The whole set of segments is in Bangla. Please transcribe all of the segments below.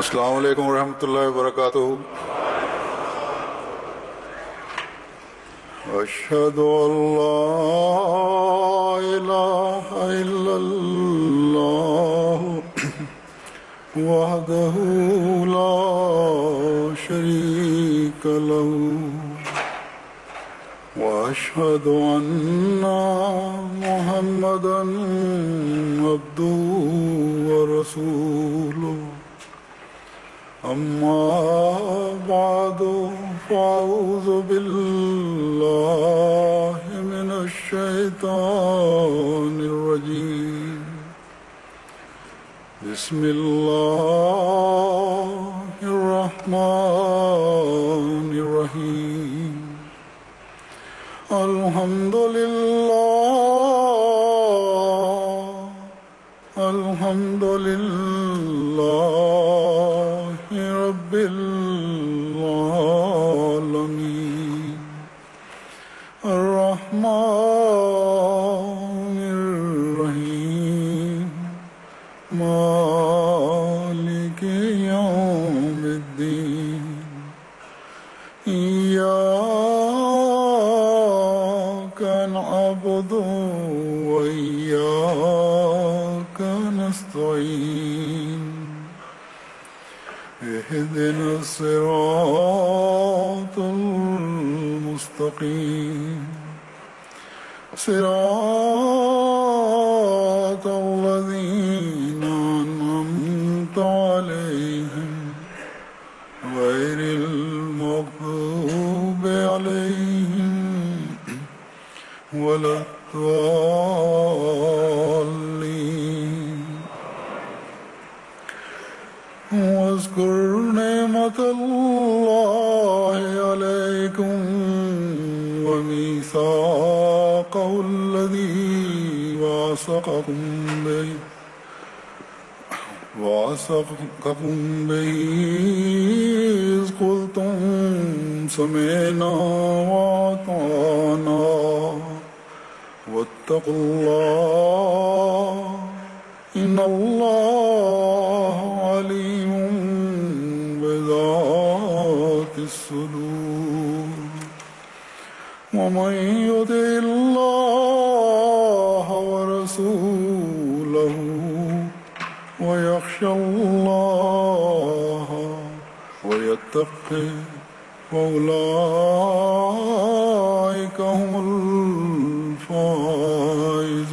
अस्सलामु अलैकुम रहमतुल्लाहि व बरकातुहू। अशहदु अल्ला इलाहा इल्लल्लाह वहदहू ला शरीक लहू व अशहदु अन्ना मुहम्मदन अब्दुहू व रसूलुहू। अम्मा बादु फ़अऊज़ु बिल्लाहि मिनश शैतानिर रजीम। बिस्मिल्लाहिर रहमानिर रहीम। अल्हम्दुलिल्लाहि रब्बिल आलमीन। अर्रहमानिर रहीम। मालिकि यौमिद्दीन। इय्याका नअबुदु व इय्याका नस्तईन। इहदिना सिरातल मुस्तकीम। सिरातल लज़ीना अनअमता अलैहिम गैरिल मग़्दूबि अलैहिम वलद्दाल्लीन। वज़्कुर निअमतल्लाहि अलैकुम व मीसाक़हु अल्लज़ी वासक़कुम बिही इज़ क़ुल्तुम समिअना व अताअना वत्तक़ुल्लाह इन्नल्लाह अलीमुम बिज़ातिस सुदूर। वमन युतिइल्लाह व रसूलहु व यख़्शल्लाह व यत्तक़िहि फ़उलाइका हुमुल फ़ाइज़ून।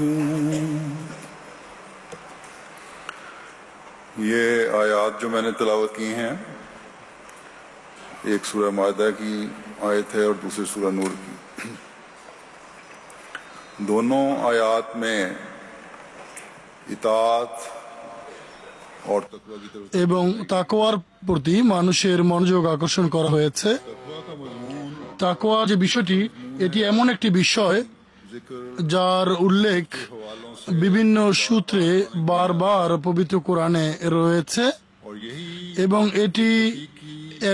ये आयात जो मैंने तिलावत की हैं, एक सूरह माइदा की आयत है और दूसरी सूरह नूर की। दोनों आयात में इताअत और तकवा की तरफ এবং তাকওয়ার প্রতি মানুষের মনোযোগ আকর্ষণ করা হয়েছে। তাকওয়া যে বিষয়টি, এটি এমন একটি বিষয় যার উল্লেখ বিভিন্ন সূত্রে বারবার পবিত্র কোরআনে রয়েছে এবং এটি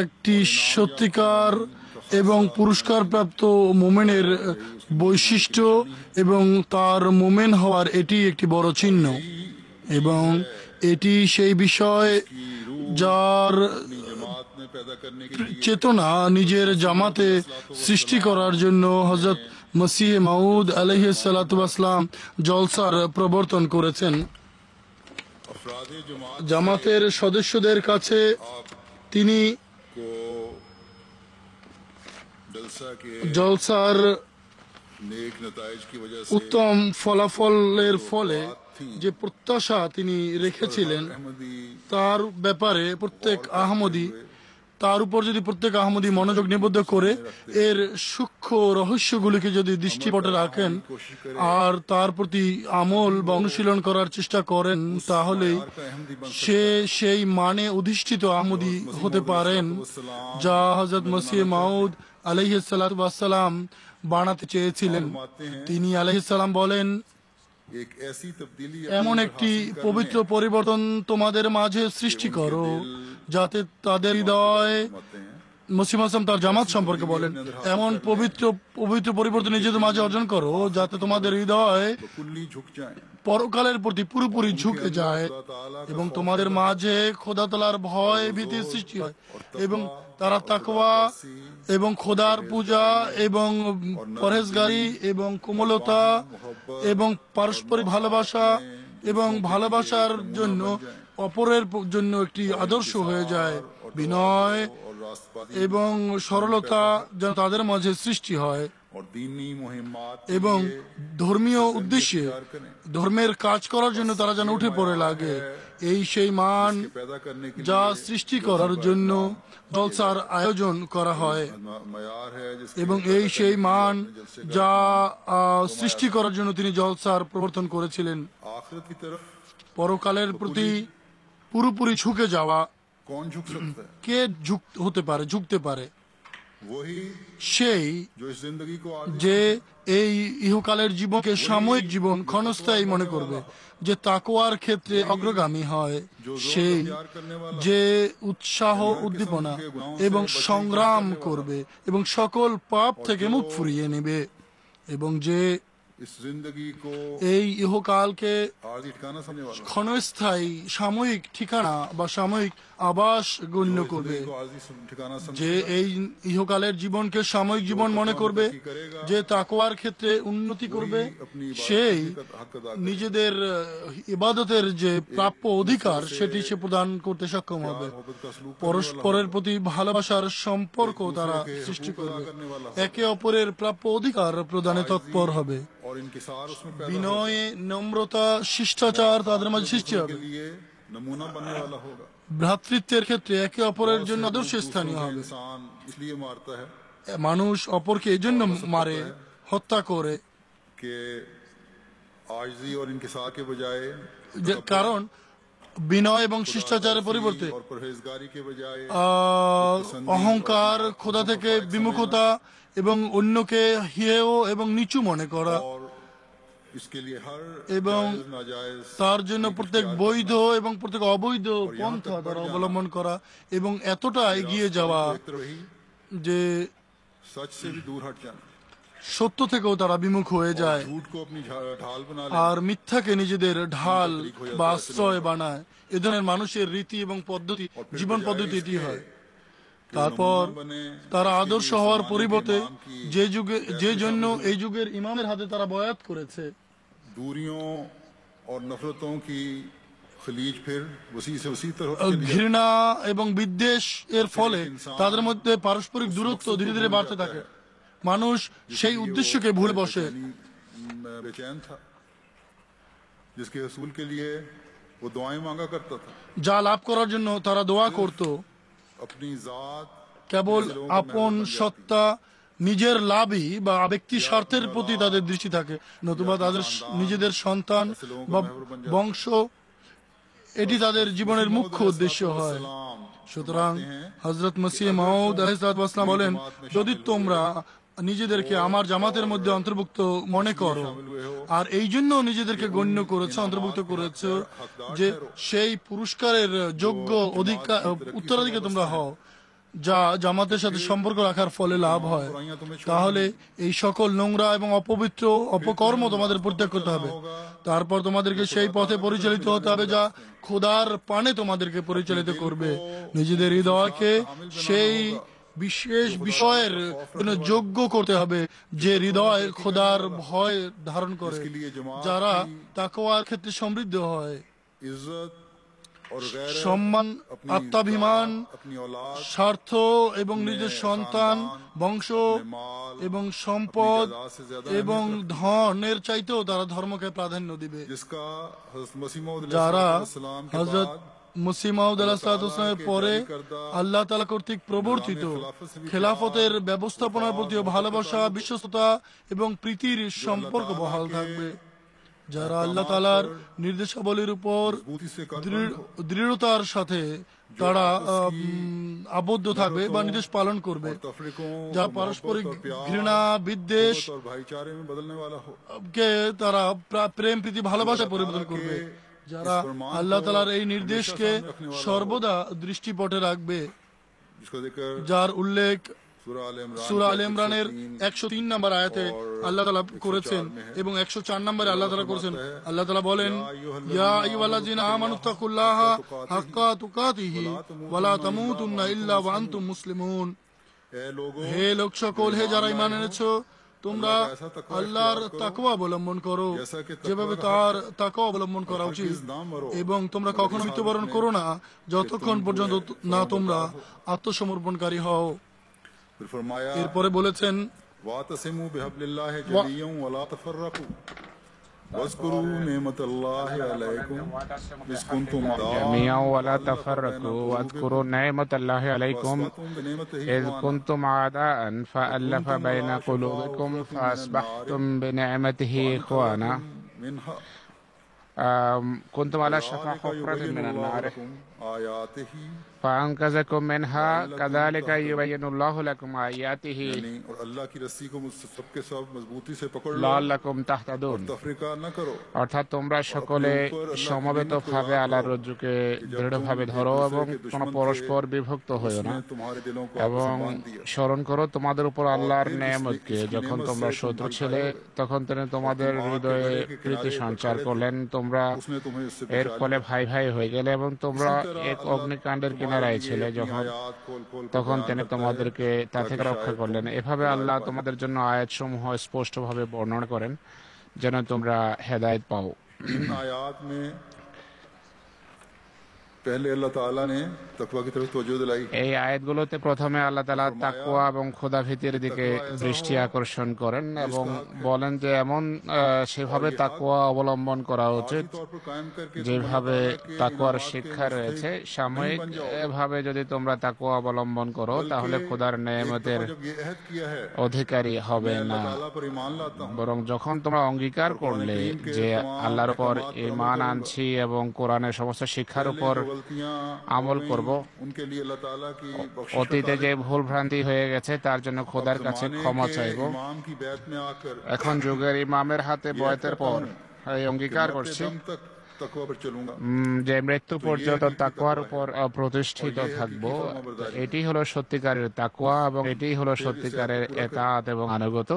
একটি সত্যিকার এবং পুরস্কারপ্রাপ্ত মোমেনের বৈশিষ্ট্য এবং তার মোমেন হওয়ার এটি একটি বড় চিহ্ন। এবং এটি সেই বিষয় যার চেতনা নিজের জামাতে সৃষ্টি করার জন্য হযরত মসিহ মাউদ আলাইহিস সালাতু ওয়াস সালাম জলসার প্রবর্তন করেছেন। জামাতের সদস্যদের কাছে তিনি জলসার উত্তম ফলাফলের ফলে যে প্রত্যাশা তিনি রেখেছিলেন তার ব্যাপারে তার উপর যদি প্রত্যেক আহমদী মনোযোগ নিবদ্ধ করে এর সূক্ষ্ম রহস্যগুলিকে যদি দৃষ্টিপটে রাখেন আর তার প্রতি আমল বা অনুশীলন করার চেষ্টা করেন, তাহলেই সে সেই মানে অধিষ্ঠিত আহমদী হতে পারেন যা হযরত মসিহ মাউদ আলাইহিস সালাতু ওয়াস সালাম বানাতে চেয়েছিলেন। তিনি আলাইহিস সালাম বলেন, এমন একটি পবিত্র পরিবর্তন তোমাদের মাঝে সৃষ্টি করো যাতে তাদের হৃদয় মসিহ আসলাম তার জামাত সম্পর্কে বলেন, এমন পবিত্র পবিত্র পরিবর্তন নিজেদের মাঝে অর্জন করো যাতে তোমাদের হৃদয় कुल्ली झुक जाए পরকালের প্রতি পুরোপুরি ঝুঁকে যায় এবং তোমাদের মাঝে খোদা তাআলার ভয় ভীতির সৃষ্টি হয় এবং তারা তাকওয়া এবং খোদার পূজা এবং পরহেজগারি এবং কোমলতা এবং পারস্পরিক ভালোবাসা এবং ভালোবাসার জন্য অপরের জন্য একটি আদর্শ হয়ে যায়। বিনয় और रास्तबाजी এবং সরলতা যেন তাদের মাঝে সৃষ্টি হয় और दीनी मुहिम्मात এবং ধর্মীয় উদ্দেশ্যে ধর্মের কাজ করার জন্য তারা যেন উঠে পড়ে লাগে। এই সেই মান पैदा करने के যা সৃষ্টি করার জন্য জলসার আয়োজন করা হয় मयार है जिसके এবং এই সেই মান যা সৃষ্টি করার জন্য তিনি জলসার প্রবর্তন করেছিলেন। आखिरत की तरफ পরকালের প্রতি পুরোপুরি ঝুঁকে যাওয়া कौन झुक सकता है? কে হতে পারে, ঝুঁকতে পারে? वही সেই जो इस जिंदगी को आगे যে এই ইহকালের জীবনকে সাময়িক জীবন ক্ষণস্থায়ী মনে করবে, যে তাকওয়ার ক্ষেত্রে অগ্রগামী হয়, সেই যে উৎসাহ উদ্দীপনা এবং সংগ্রাম করবে এবং সকল পাপ থেকে মুখ ফুরিয়ে নেবে এবং যে इस जिंदगी को এই ইহকালকে आरजी ठिकाना समझने वाला ক্ষণস্থায়ী সাময়িক ঠিকানা বা সাময়িক আবাস গণ্য করবে, को आरजी ठिकाना समझ যে এই ইহকালের জীবনকে সাময়িক জীবন মনে করবে, যে তাকওয়ার ক্ষেত্রে উন্নতি করবে, সেই हक अदा নিজেদের ইবাদতের যে প্রাপ্য অধিকার সেটি সে প্রদান করতে সক্ষম হবে। मोहब्बत का सलूक পরস্পরের প্রতি ভালোবাসার সম্পর্ক তারা সৃষ্টি করবে, একে অপরের প্রাপ্য অধিকার প্রদানে তৎপর হবে। और इनकिसार उसमें पैदा বিনয়ে, নম্রতা, শিষ্টাচার তাদের মাঝে সৃষ্টি হবে। के लिए नमूना बनने वाला होगा। ভ্রাতৃত্বের ক্ষেত্রে একে অপরের জন্য আদর্শ স্থানীয় হবে। इंसान इसलिए मारता है মানুষ অপরকে এই জন্য মারে, হত্যা করে, कि आजिजी और इनकिसार के बजाय যে কারণ বিনয় এবং শিষ্টাচারের পরিবর্তে और परहेजगारी के बजाय অহংকার, খোদা থেকে বিমুখতা এবং অন্যকে হেয় এবং নিচু মনে করা और इसके लिए हर এবং जायज, नाजायज তার জন্য প্রত্যেক বৈধ এবং প্রত্যেক অবৈধ পন্থা তারা অবলম্বন করা এবং এতটা এগিয়ে যাওয়া एक तरफ ही যে सच से भी दूर हट जाना, সত্য থেকেও তারা বিমুখ হয়ে যায় झूठ को अपनी ढाल बना ले আর মিথ্যাকে নিজেদের ঢাল বা আশ্রয় বানায়। এ ধরনের মানুষের রীতি এবং পদ্ধতি, জীবন পদ্ধতি এটি হয়। তারপর তারা আদর্শ হওয়ার পরিবর্তে যে জন্য এই যুগের ইমামের হাতে তারা বয়াত করেছে, दूरियों और नफरतों की खलीज फिर वसी से वसी तरह चली जाती है। ঘৃণা এবং বিদ্বেষ এর ফলে তাদের মধ্যে পারস্পরিক দূরত্ব ধীরে ধীরে বাড়তে থাকে। মানুষ সেই উদ্দেশ্যকে ভুলে বসে बेचैन था जिसके हसूल के लिए वो दुआएं मांगा करता था। যা লাভ করার জন্য তারা দোয়া করত, अपनी जात কেবল আপন সত্তা, নিজের লাভই বা ব্যক্তি স্বার্থের প্রতি তাদের দৃষ্টি থাকে, নতুবা তাদের নিজেদের সন্তান বা বংশ এটি তাদের জীবনের মুখ্য উদ্দেশ্য হয়। সুতরাং হযরত মসিহ মাউদ আলাইহিস সালাম বলেন, যদি তোমরা নিজেদেরকে আমার জামাতের মধ্যে অন্তর্ভুক্ত মনে করো আর এই জন্য নিজেদেরকে গণ্য করেছো, অন্তর্ভুক্ত করেছো যে সেই পুরস্কারের যোগ্য অধিকার উত্তরাধিকারী তোমরা হও যা জামাতের সাথে সম্পর্ক রাখার ফলে লাভ হয়, তাহলে এই সকল নোংরা এবং অপবিত্র অপকর্ম তোমাদের পরিত্যাগ করতে হবে। তারপর তোমাদেরকে সেই পথে পরিচালিত হতে হবে যা খোদার পানে তোমাদেরকে পরিচালিত করবে। নিজেদের হৃদয়কে সেই বিশেষ বিষয়ের জন্য যোগ্য করতে হবে যে হৃদয় খোদার ভয় ধারণ করে, যারা তাকওয়ার ক্ষেত্রে সমৃদ্ধ হয়। इज्जत और गैरत, সম্মান, अपनी আত্মাভিমান, अपनी औलाद, স্বার্থ এবং নিজের সন্তান, বংশ माल, এবং সম্পদ अपनी से ज्यादा এবং ধনের চাইতেও তারা ধর্মকে প্রাধান্য দিবে। जिसका हज़रत मसीह मौऊद যারা अलैहिस्सलाम के হযরত बाद মসিহ মাউদ আলাইহিসসালামের পরে আল্লাহ তাআলা কর্তৃক প্রবর্তিত খেলাফতের ব্যবস্থাপনার প্রতিও ভালোবাসা, বিশ্বস্ততা এবং প্রীতির সম্পর্ক বহাল থাকবে। যারা আল্লাহ তাআলার নির্দেশাবলীর উপর मजबूती से দৃঢ়তার সাথে তারা আবদ্ধ থাকবে বা নির্দেশ পালন করবে, तफरीकों যা পারস্পরিক ঘৃণা, বিদ্বেষ और भाईचारे में बदलने वाला हो। কে তারা প্রেম, প্রীতি, ভালোবাসা পরিবর্তন করবে। যারা আল্লাহ তাআলার এই নির্দেশকে সর্বদা দৃষ্টিপটে রাখবে जिसका जिक्र যার উল্লেখ सूरह সূরা आल আল ইমরানের 103 103 নম্বর আয়াতে আল্লাহ তাআলা করেছেন এবং 104 নম্বরে আল্লাহ তাআলা করেছেন। আল্লাহ তাআলা বলেন, ইয়া আইয়ুহাল্লাযীনা আমানুত্তাকুল্লাহা হাক্কা তুকাতিহি ওয়া লা তামুতুন্না ইল্লা ওয়া আনতুম মুসলিমুন। ए लोगों হে লোক সকল, হে যারা ঈমান এনেছো, তোমরা আল্লাহর তাকওয়া অবলম্বন করো যেভাবে তার তাকওয়া অবলম্বন করা উচিত, এবং তোমরা কখনো মৃত্যুবরণ করো না যতক্ষণ পর্যন্ত না তোমরা আত্মসমর্পণকারী হও। फिर फरमाया এরপরে বলেছেন, वातसिमु बिहब्लिल्लाहि जमिय्यन वला तफर्रकू वज़कुरू निअमतल्लाहि अलैकुम इज़ कुंतुम جميعا ولا تفرقوا واذكروا نعمة الله عليكم إذ كنتم أعداء فألف بين قلوبكم فأصبحتم بنعمته إخوانا كنتم على شفا حفرة من النار आयातिह فأنقذكم منها كذلك يبين الله لكم آياته और अल्लाह की रस्सी को सबके सब मजबूती से पकड़ लो, لعلكم تهتدون। तफरीका न करो। অর্থাৎ তোমরা সকলে সমবেতভাবে আল্লাহর রজ্জুকে দৃঢ়ভাবে ধরো এবং কোনো পরস্পর বিভক্ত হইও না, तुम्हारे दिलों को এবং স্মরণ করো তোমাদের উপর আল্লাহর নেয়ামতকে। যখন তোমরা শত্রু ছিলে তখন তিনি তোমাদের হৃদয়ে প্রীতি সঞ্চার করলেন, তোমরা उसने तुम्हें इससे এর ফলে ভাই ভাই হয়ে গেলে এবং তোমরা এক অগ্নিকাণ্ডের কিনারায় ছিলে যখন, তখন তিনি তোমাদেরকে তা থেকে রক্ষা করলেন। এভাবে আল্লাহ তোমাদের জন্য আয়াতসমূহ স্পষ্টভাবে বর্ণনা করেন যেন তোমরা হেদায়েত পাও। इन आयात में पहले अल्लाह ताला ने तकवा की तरफ तवज्जो दिलाई। এই আয়াতগুলোতে প্রথমে আল্লাহ তাআলা তাকওয়া এবং খোদাভীতির দিকে দৃষ্টি আকর্ষণ করেন এবং বলেন যে এমন সেভাবে তাকওয়া অবলম্বন করা উচিত तौर पर कायम करके যেভাবে তাকওয়ার শিক্ষা রয়েছে। সাময়িক ভাবে যদি তোমরা তাকওয়া অবলম্বন করো তাহলে খোদার নেয়ামতের जब ये अहद किया है অধিকারী হবে না, ताला पर ईमान लाता हूँ, বরং যখন তোমরা অঙ্গীকার করলে যে আল্লাহর উপর ঈমান আনছি এবং কোরআনের সমস্ত শিক্ষার উপর गलतियां আমল করব, उनके लिए अल्लाह ताला की बख्शिश অতীতে যে ভুল ভ্রান্তি হয়ে গেছে তার জন্য খোদার কাছে ক্ষমা চাইব। इमाम की बैत में आकर এখন যুগের ইমামের হাতে বয়তের পর এই অঙ্গীকার করছি दम तक तकवा पर चलूंगा। যে মৃত্যু পর্যন্ত তাকওয়ার উপর প্রতিষ্ঠিত থাকব। এটি হলো সত্যিকারের তাকওয়া এবং এটি হলো সত্যিকারের এতাআত এবং আনুগত্য।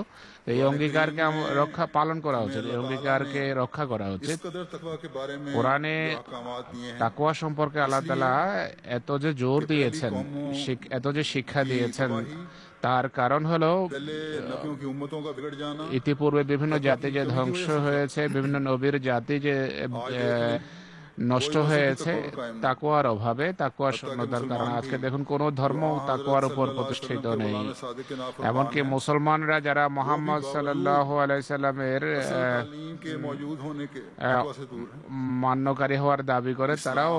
এই অঙ্গীকারকে রক্ষা পালন করা উচিত, এই অঙ্গীকারকে রক্ষা করা উচিত। इस कदर तकवा के बारे में কোরআনে अहकामात दिए हैं, তাকওয়া সম্পর্কে আল্লাহ তাআলা এত যে জোর দিয়েছেন, এত যে শিক্ষা দিয়েছেন, তার কারণ হলো पहले नबियों की उम्मतों का बिगड़ जाना, ইতিপূর্বে বিভিন্ন জাতি যে ধ্বংস হয়েছে, বিভিন্ন নবীর জাতি যে নষ্ট হয়েছে তাকওয়ার অভাবে, তাকওয়ার শূন্যতার কারণে। আজকে দেখুন কোন ধর্ম তাকওয়ার উপর প্রতিষ্ঠিত নেই। सादिक के नाफरमान এমনকি মুসলমানরা যারা মুহাম্মদ সাল্লাল্লাহু আলাইহি সাল্লামের तालीम के मौजूद होने के तकवा से दूर है। মান্যকারী হওয়ার দাবি করে, তারাও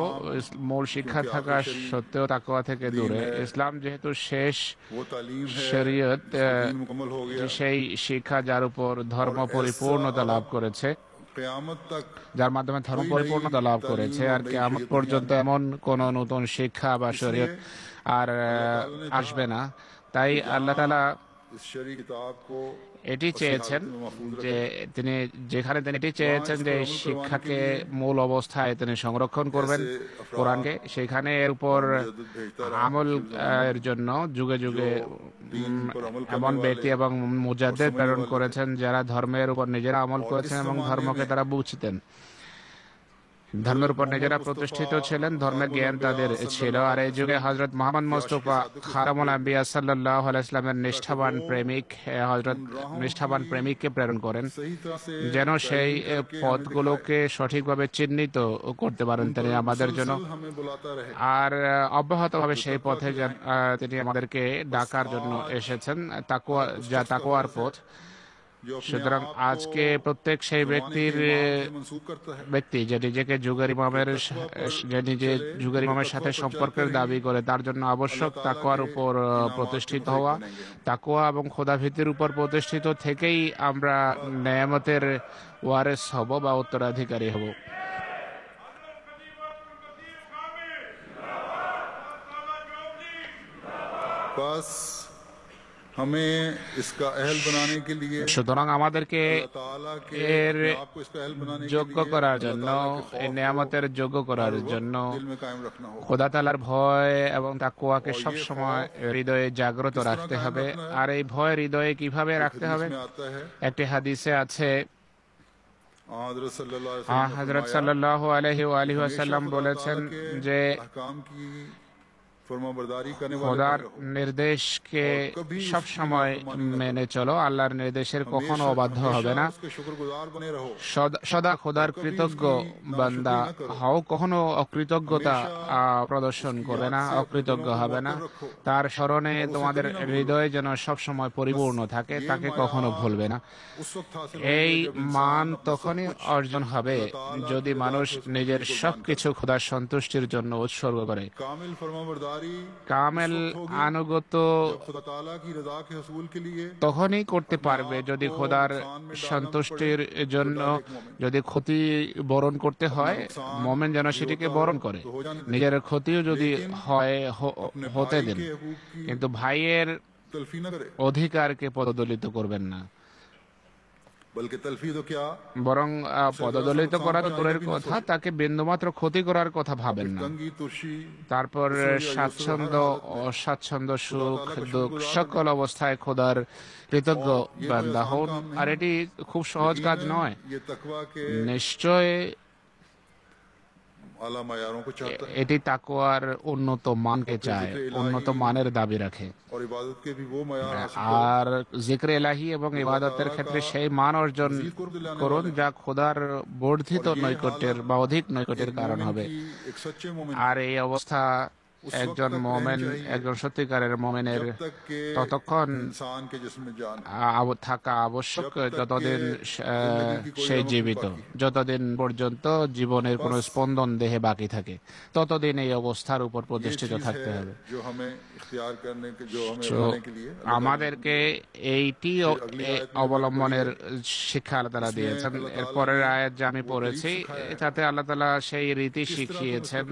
মূল শিক্ষা থাকা সত্ত্বেও তাকওয়া থেকে দূরে। ইসলাম যেহেতু শেষ वो तालीम है শরীয়ত, दीन मुकम्मल हो गया, সেই শিক্ষা যার উপর ধর্ম পরিপূর্ণতা লাভ করেছে, क़यामत तक যার মাধ্যমে ধর্ম পরিপূর্ণতা লাভ করেছে, আর কিয়ামত পর্যন্ত এমন কোন নতুন শিক্ষা বা শরীয়ত আর আসবে না। তাই আল্লাহ তাআলা इस शरी किताब को এটি চেয়েছেন যে তিনি এটি চেয়েছেন যে এই শিক্ষাকে মূল অবস্থায় তিনি সংরক্ষণ করবেন কোরআনকে, সেখানে এর উপর আমল এর জন্য যুগে যুগে এমন ব্যক্তি এবং মুজাদ্দিদ প্রেরণ করেছেন যারা ধর্মের উপর নিজেরা আমল করেছেন এবং ধর্মকে তারা বুঝতেন, ধর্মের উপর নিজেরা প্রতিষ্ঠিত ছিলেন, ধর্মের জ্ঞান তাদের ছিল। আর এই যুগে হযরত মুহাম্মদ মুস্তাফা খাতামুল আম্বিয়া সাল্লাল্লাহু আলাইহি ওয়াসাল্লামের নিষ্ঠাবান প্রেমিককে প্রেরণ করেন যেন সেই পথগুলোকে সঠিকভাবে চিহ্নিত করতে পারেন তিনি আমাদের জন্য, हमें बुलाता रहे। আর অব্যাহতভাবে সেই পথে তিনি আমাদেরকে ডাকার জন্য এসেছেন, তাকওয়া যা তাকওয়ার পথ। সুতরাং আজকে প্রত্যেক সেই मंसूब करता है ব্যক্তি যে নিজেকে যুগের ইমামের সাথে সম্পর্কের দাবি করে, তার জন্য আবশ্যক তাকওয়ার উপর প্রতিষ্ঠিত হওয়া। তাকওয়া এবং খোদাভীতির উপর প্রতিষ্ঠিত থেকেই আমরা নেয়ামতের ওয়ারিস হব বা উত্তরাধিকারী হব। बस हमें इसका अहल बनाने के लिए সুতরাং আমাদেরকে अल्लाह ताला के এর अपने आप को इसका अहल बनाने के যোগ্য लिए করার अल्लाह জন্য, ताला के এই खौफ নেয়ামতের যোগ্য को করার हर জন্য वक्त दिल में कायम रखना होगा। খোদা তাআলার ভয় এবং তাকওয়াকে और সব ये সময় खौफ হৃদয়ে জাগ্রত किस तरह রাখতে कायम হবে। रखना है? আর এই ভয় হৃদয়ে কিভাবে एक রাখতে हदीस হবে? में आता है একটি হাদিসে আছে, हज़रत सल्लल्लाहु अलैहि वसल्लम ने হযরত फरमाया, সাল্লাল্লাহু আলাইহি ওয়া আলিহি हमेशा ওয়াসাল্লাম खुदा বলেছেন ताला के যে अहकाम की फरमाबरदारी करने वाले খোদার बने रहो। নির্দেশকে সব সময় মেনে চলো, আল্লাহর নির্দেশের কখনো অবাধ্য হবে না। उसके शुक्रगुजार बने रहो। সদা খোদার কৃতজ্ঞ বান্দা হও, কখনো অকৃতজ্ঞতা প্রদর্শন করবে না, অকৃতজ্ঞ হবে না। তার স্মরণে তোমাদের হৃদয় যেন সব সময় পরিপূর্ণ থাকে, তাকে কখনো ভুলবে না। उस वक्त हासिल এই होगी जब इंसान মান अपने তখনই सब कुछ অর্জন হবে যদি মানুষ নিজের সবকিছু খোদার সন্তুষ্টির জন্য উৎসর্গ করে। कामिल फरमाबरदारी কামেল আনুগত্য जब खुदा ताला की रजा के हसूल के लिए তখনই করতে পারবে যদি খোদার সন্তুষ্টির জন্য যদি ক্ষতি বরণ করতে হয়, মোমেন যেন সেটিকে বরণ করে। নিজের ক্ষতিও যদি হয় হতে দিন, के हकूक की কিন্তু ভাইয়ের तलफी न करे, অধিকারকে পদদলিত করবেন না। बल्कि तलफी तो क्या, বরং পদদলিত করা তো দূরের কথা, তাকে বিন্দুমাত্র ক্ষতি করার কথা ভাবেন না। तंगी तुर्शी তারপর স্বাচ্ছন্দ্য, অস্বাচ্ছন্দ্য, সুখ দুঃখ সকল অবস্থায় খোদার কৃতজ্ঞ বান্দা হন। আর এটি খুব সহজ কাজ নয়। ये तकवा के নিশ্চয় आला मायारों को चाहता है এটি তাকওয়ার উন্নত মানকে চায়, উন্নত মানের দাবি রাখে। और इबादत के भी वो मायार हासिल আর জিক্রে ইলাহি এবং ইবাদতের ক্ষেত্রে সেই মান অর্জন করুন যা খোদার বর্ধিত নৈকট্যের বা অধিক নৈকট্যের কারণ হবে। कि एक सच्चे मोमिन আর এই অবস্থা একজন মোমেন, একজন সত্যিকারের মোমেনের तक के ততক্ষণ इंसान के जिस्म में जान থাকা আবশ্যক যতদিন সে জীবিত, যতদিন পর্যন্ত জীবনের কোনো স্পন্দন দেহে বাকি থাকে, ততদিন এই অবস্থার উপর প্রতিষ্ঠিত থাকতে হবে। जो हमें इख्तियार करने के जो हमें তো अपनाने के लिए আমাদেরকে এইটি অবলম্বনের শিক্ষা আল্লাহ তাআলা দিয়েছেন। এরপরের আয়াত যা আমি পড়েছি, তাতে আল্লাহ তাআলা সেই রীতি শিখিয়েছেন,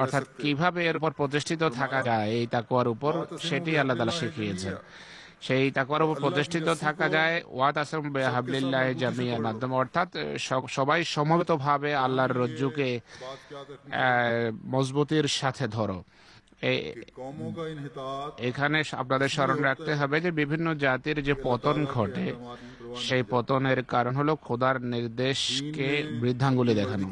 অর্থাৎ কিভাবে এর উপর প্রতিষ্ঠিত থাকা যায় এই তাকওয়ার উপর, সেটি আল্লাহ তাআলা শিখিয়েছেন। সেই তাকওয়ার উপর প্রতিষ্ঠিত থাকা যায় ওয়াতাসিমু বিহাবলিল্লাহি জামিআন মাধ্যমে, অর্থাৎ সবাই সমবেতভাবে আল্লাহর রজ্জুকে মজবুতির সাথে ধরো। कौमों का इन्हितात এখানে আপনাদের স্মরণ রাখতে হবে যে বিভিন্ন জাতির যে পতন ঘটে, সেই পতনের কারণ হলো খোদার নির্দেশকে বৃদ্ধাঙ্গুলি দেখানো।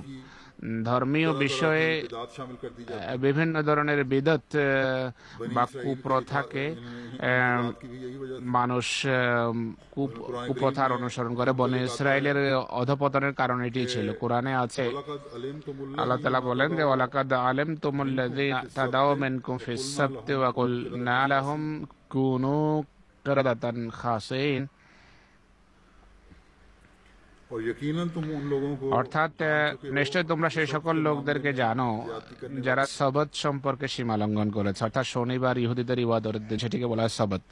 ধর্মীয় বিষয়ে बिदात शामिल कर दी जाती বিভিন্ন ধরনের বিদত বা কুপ্রথাকে की भी यही वजह মানুষ কুপ্রথার অনুসরণ করে। বনে ইসরায়েলের অধপতনের কারণ এটি ছিল। কোরআনে আছে, लक़द अलिमतुमुल আল্লাহ তাআলা বলেন যে ওয়ালাকাদ আলিমতুমুল্লাযীনা তাদাউ মিনকুম ফিস সাবতি ওয়া কুলনা লাহুম কুনু কিরাদাতান খাসিন। और यकीनन तुम उन लोगों को অর্থাৎ নিশ্চয় তোমরা সেই সকল লোকদেরকে জানো যারা সবত সম্পর্কে সীমা লঙ্ঘন করেছে, অর্থাৎ শনিবার ইহুদিদের ইবাদতের দিন, সেটিকে বলা হয় সবত।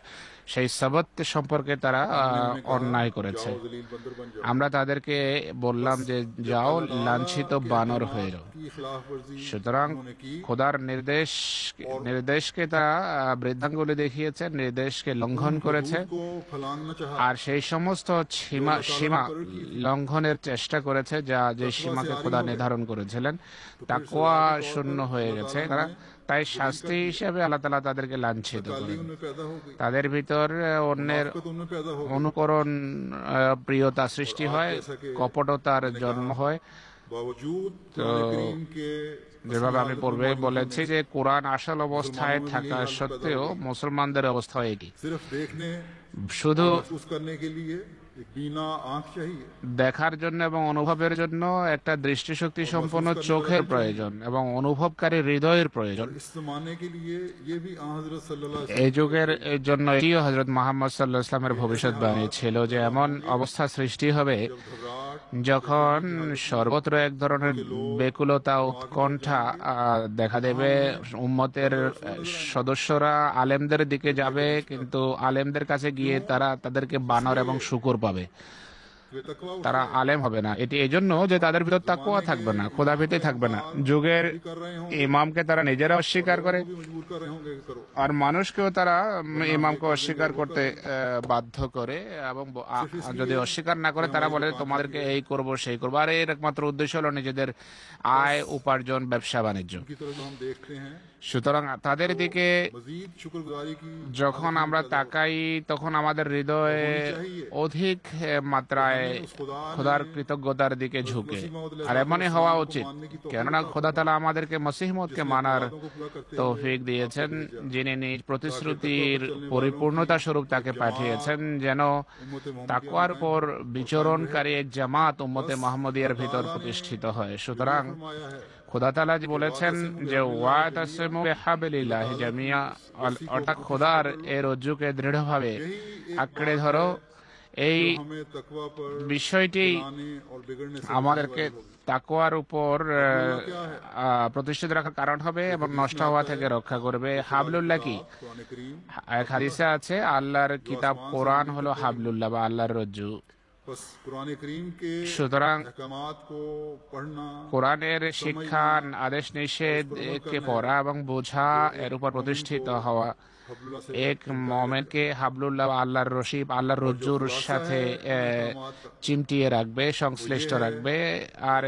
সেই সবত সম্পর্কে তারা অন্যায় করেছে। जलील बंदर बन जाओ আমরা তাদেরকে বললাম যে যাও, লাঞ্ছিত বানর হয়ে যাও। की खिलाफ वर्जी সুতরাং उन्होंने की খোদার নির্দেশকে তারা বৃদ্ধাঙ্গুলি দেখিয়েছে, নির্দেশকে লঙ্ঘন করেছে, को फलांगना चाहा আর সেই সমস্ত সীমা লঙ্ঘনের চেষ্টা করেছে যা যে সীমাকে খোদা নির্ধারণ করেছিলেন। তাকওয়া শূন্য হয়ে গেছে তারা, তাই শাস্তি হিসেবে আল্লাহ তাআলা তাদেরকে লাঞ্ছিত করেন। उनमें पैदा हो गई, তাদের ভিতর অন্যের तो उनमें पैदा हो অনুকরণ প্রিয়তা সৃষ্টি হয়, কপটতার জন্ম হয়। बावजूद कुरान करीम के যেভাবে আমি পূর্বে বলেছি যে কোরআন আসল অবস্থায় থাকা সত্ত্বেও মুসলমানদের অবস্থা একই। सिर्फ देखने শুধু महसूस करने के लिए एक बीना आंख चाहिए, দেখার জন্য এবং অনুভবের জন্য একটা দৃষ্টিশক্তি সম্পন্ন চোখের প্রয়োজন এবং অনুভবকারী হৃদয়ের প্রয়োজন। इस जमाने के लिए ये भी हजरत सल्लल्लाहु अलैहि এই যুগের জন্য এটিও হযরত মুহাম্মদ সাল্লাল্লাহু আলাইহি ওয়াসাল্লামের ভবিষ্যৎবাণী ছিল যে এমন অবস্থা সৃষ্টি হবে যখন সর্বত্র এক ধরনের বেকুলতা, উৎকণ্ঠা দেখা দেবে। উম্মতের সদস্যরা আলেমদের দিকে যাবে, কিন্তু আলেমদের কাছে গিয়ে তারা তাদেরকে বানর এবং শূকর পাবে। वे तकवा তারা আলেম হবে না। এটি এই জন্য যে তাদের ভিতর তাকওয়া থাকবে না, খোদাভীতি থাকবে না। যুগের कर रहे हों, ইমামকে তারা নিজেরা অস্বীকার করে, भी मजबूर कर रहे होंगे कि करो। আর মানুষকেও তারা ইমামকে অস্বীকার করতে বাধ্য করে, এবং যদি অস্বীকার না করে তারা বলে তোমাদেরকে এই করব সেই করবো। আর এর একমাত্র উদ্দেশ্য হলো নিজেদের আয় উপার্জন, ব্যবসা বাণিজ্য। की तरफ जो हम देखते हैं, সুতরাং তাদের দিকে मजीद शुक्रगुजारी की যখন আমরা তাকাই তখন আমাদের হৃদয়ে অধিক মাত্রায় খোদার কৃতজ্ঞতার দিকে ঝুঁকে, আর এমনই হওয়া উচিত। কেননা খোদা তাআলা আমাদেরকে মসিহ মউদকে মানার তৌফিক দিয়েছেন, যিনি নিজ প্রতিশ্রুতির পরিপূর্ণতা স্বরূপ তাকে পাঠিয়েছেন, যেন তাকওয়ার উপর বিচরণকারী এক জামাত উম্মতে মুহাম্মদিয়ার ভিতর প্রতিষ্ঠিত হয়। সুতরাং খোদা তাআলা বলেছেন যে ওয়াতাসিমু বিহাবলিল্লাহি জামিয়া, অর্থাৎ খোদার এই রজ্জুকে দৃঢ়ভাবে আঁকড়ে ধরো। এই हमें तकवा पर বিষয়টি आने और बिगड़ने से আমাদেরকে তাকওয়ার উপর প্রতিষ্ঠিত রাখার কারণ হবে এবং নষ্ট হওয়া থেকে রক্ষা করবে। হাবলুল্লাহ কি? कुरान करीम এক হাদিসে আছে আল্লাহর কিতাব কোরআন হলো হাবলুল্লাহ বা আল্লাহর রজ্জু। बस कुरान करीम के সুতরাং अहकामात को पढ़ना, কোরআনের শিক্ষা, আদেশ নিষেধকে পড়া এবং বোঝা, এর উপর প্রতিষ্ঠিত হওয়া हबलुल्लाह से এক মোমেনকে হাবলুল্লাহ বা আল্লাহর রশি, আল্লাহর রজ্জুর সাথে চিমটিয়ে রাখবে, সংশ্লিষ্ট রাখবে। আর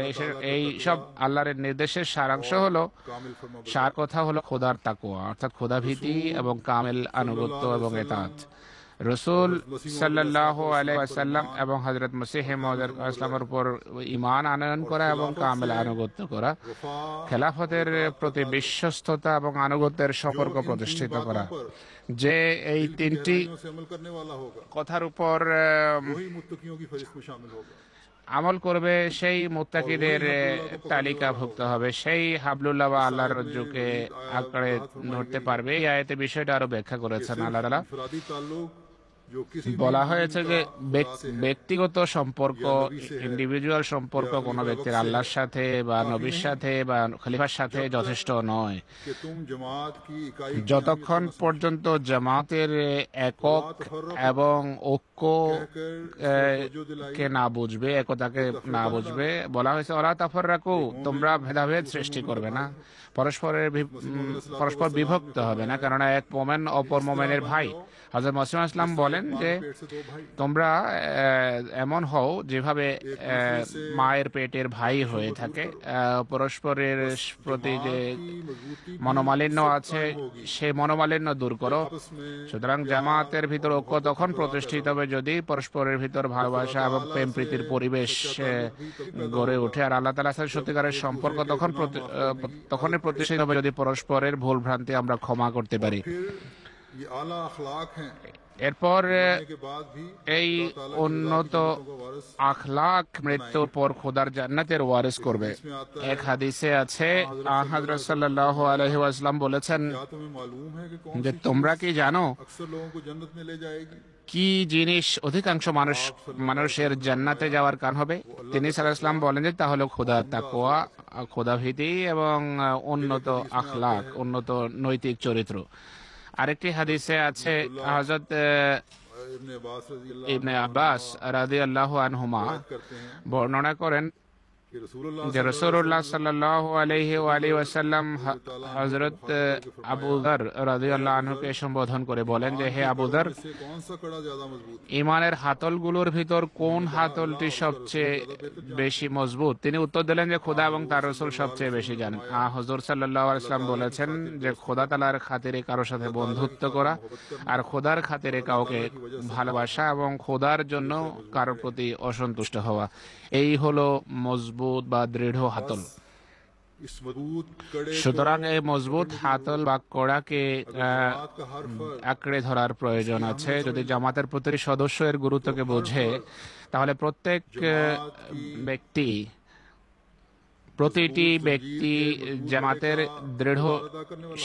এই সব আল্লাহর নির্দেশের সারাংশ হলো, कामिल फरमा সার কথা হলো খোদার তাকওয়া, অর্থাৎ খোদাভীতি এবং কামেল আনুগত্য এবং ইতাআত। রসুল সাল্লাল্লাহু আলাইহি ওয়াসাল্লাম এবং হযরত মসিহ মাউদ ইসলামের উপর ঈমান আনয়ন করা এবং কামেল আনুগত্য করা, খেলাফতের প্রতি বিশ্বস্ততা এবং আনুগত্যের সম্পর্ক প্রতিষ্ঠিত করা, যে এই তিনটি से अमल करने वाला होगा, কথার উপর वही मुत्तकियों की फहरिस्त में शामिल होगा। আমল করবে, সেই মুত্তাকিদের তালিকাভুক্ত হবে, সেই হাবলুল্লাহ বা আল্লাহর রজ্জুকে আঁকড়ে ধরতে পারবে। এই আয়াতে বিষয়টা আরো ব্যাখ্যা করেছেন আল্লাহ তাআলা। इनफरादी ताल्लुक जो किसी বলা হয়েছে যে ব্যক্তিগত সম্পর্ক, ইন্ডিভিজুয়াল সম্পর্ক কোনো ব্যক্তির আল্লাহর সাথে বা নবীর সাথে বা খলিফার সাথে যথেষ্ট নয়, कि तुम जमात की इकाई যতক্ষণ পর্যন্ত জামাতের একক এবং ঐক্য কে না বুঝবে, একতাকে না বুঝবে। বলা হয়েছে ওয়ালা তাফাররাকু, তোমরা ভেদাভেদ সৃষ্টি করবে না, পরস্পর বিভক্ত হবে না, কেননা এক মোমেন অপর মোমেনের ভাই। হযরত মসিহ ইসলাম বলেন যে তোমরা এমন হও যেভাবে মায়ের পেটের ভাই হয়ে থাকে, পরস্পরের প্রতি যে মনোমালিন্য আছে সেই মনোমালিন্য দূর করো। সুতরাং জামাতের ভিতর ঐক্য তখন প্রতিষ্ঠিত হবে যদি পরস্পরের ভিতর ভালোবাসা এবং প্রেম প্রীতির পরিবেশ গড়ে ওঠে। আর আল্লাহ তাআলার সাথে সত্যিকারের সম্পর্ক তখনই প্রতিষ্ঠিত হবে যদি পরস্পরের ভুল ভ্রান্তি আমরা ক্ষমা করতে পারি। ये आला अखलाक हैं, এরপর के बाद भी এই উন্নত আখলাক মৃত্যুর পর খোদার জান্নাতের ওয়ারিস করবে। এক হাদিসে আছে হযরত সাল্লাল্লাহু আলাইহি ওয়াসাল্লাম বলেছেন क्या तुम्हें मालूम है कि कौन যে তোমরা কি জানো अक्सर लोगों को जन्नत में ले जाएगी? কি জিনিস অধিকাংশ মানুষের জান্নাতে যাওয়ার কারণ হবে? তিনি সাল্লাল্লাহু আলাইহি ওয়াসাল্লাম বলেন যে তা হলো খোদার তাকওয়া, খোদাভীতি এবং উন্নত আখলাক, উন্নত নৈতিক চরিত্র। আরেকটি হাদিসে আছে হযরত इब्ने अब्बास रज़ी अल्लाह ইবনে আব্বাস রাদিয়াল্লাহু আনহুমা करते हैं বর্ণনা করেন कि रसूलुल्लाह যে রাসূলুল্লাহ সাল্লাল্লাহু আলাইহি ওয়া আলিহি ওয়াসাল্লাম হযরত আবু যর রাদিয়াল্লাহু আনহুকে সম্বোধন করে বলেন যে হে আবু যর, से कौन सा कड़ा ज्यादा मजबूत? ইমানের হাতলগুলোর ভিতর কোন হাতলটি সবচেয়ে বেশি মজবুত? তিনি উত্তর দিলেন যে খোদা এবং তার রাসূল সবচেয়ে বেশি জানেন। হুজুর সাল্লাল্লাহু আলাইহি ওয়াসাল্লাম বলেছেন যে খোদা তাআলার খাতিরে কারোর সাথে বন্ধুত্ব করা, আর খোদার খাতিরে কাউকে ভালোবাসা এবং খোদার জন্য কারোর প্রতি অসন্তুষ্ট হওয়া, এই হলো মজবুত বা দৃঢ় হাতল। इस मजबूत कड़े সুতরাং এই মজবুত হাতল বা কড়াকে बात का हर फर्द আঁকড়ে ধরার প্রয়োজন আছে। যদি জামাতের প্রতিটি সদস্য এর গুরুত্বকে বোঝে, তাহলে প্রতিটি ব্যক্তি জামাতের দৃঢ়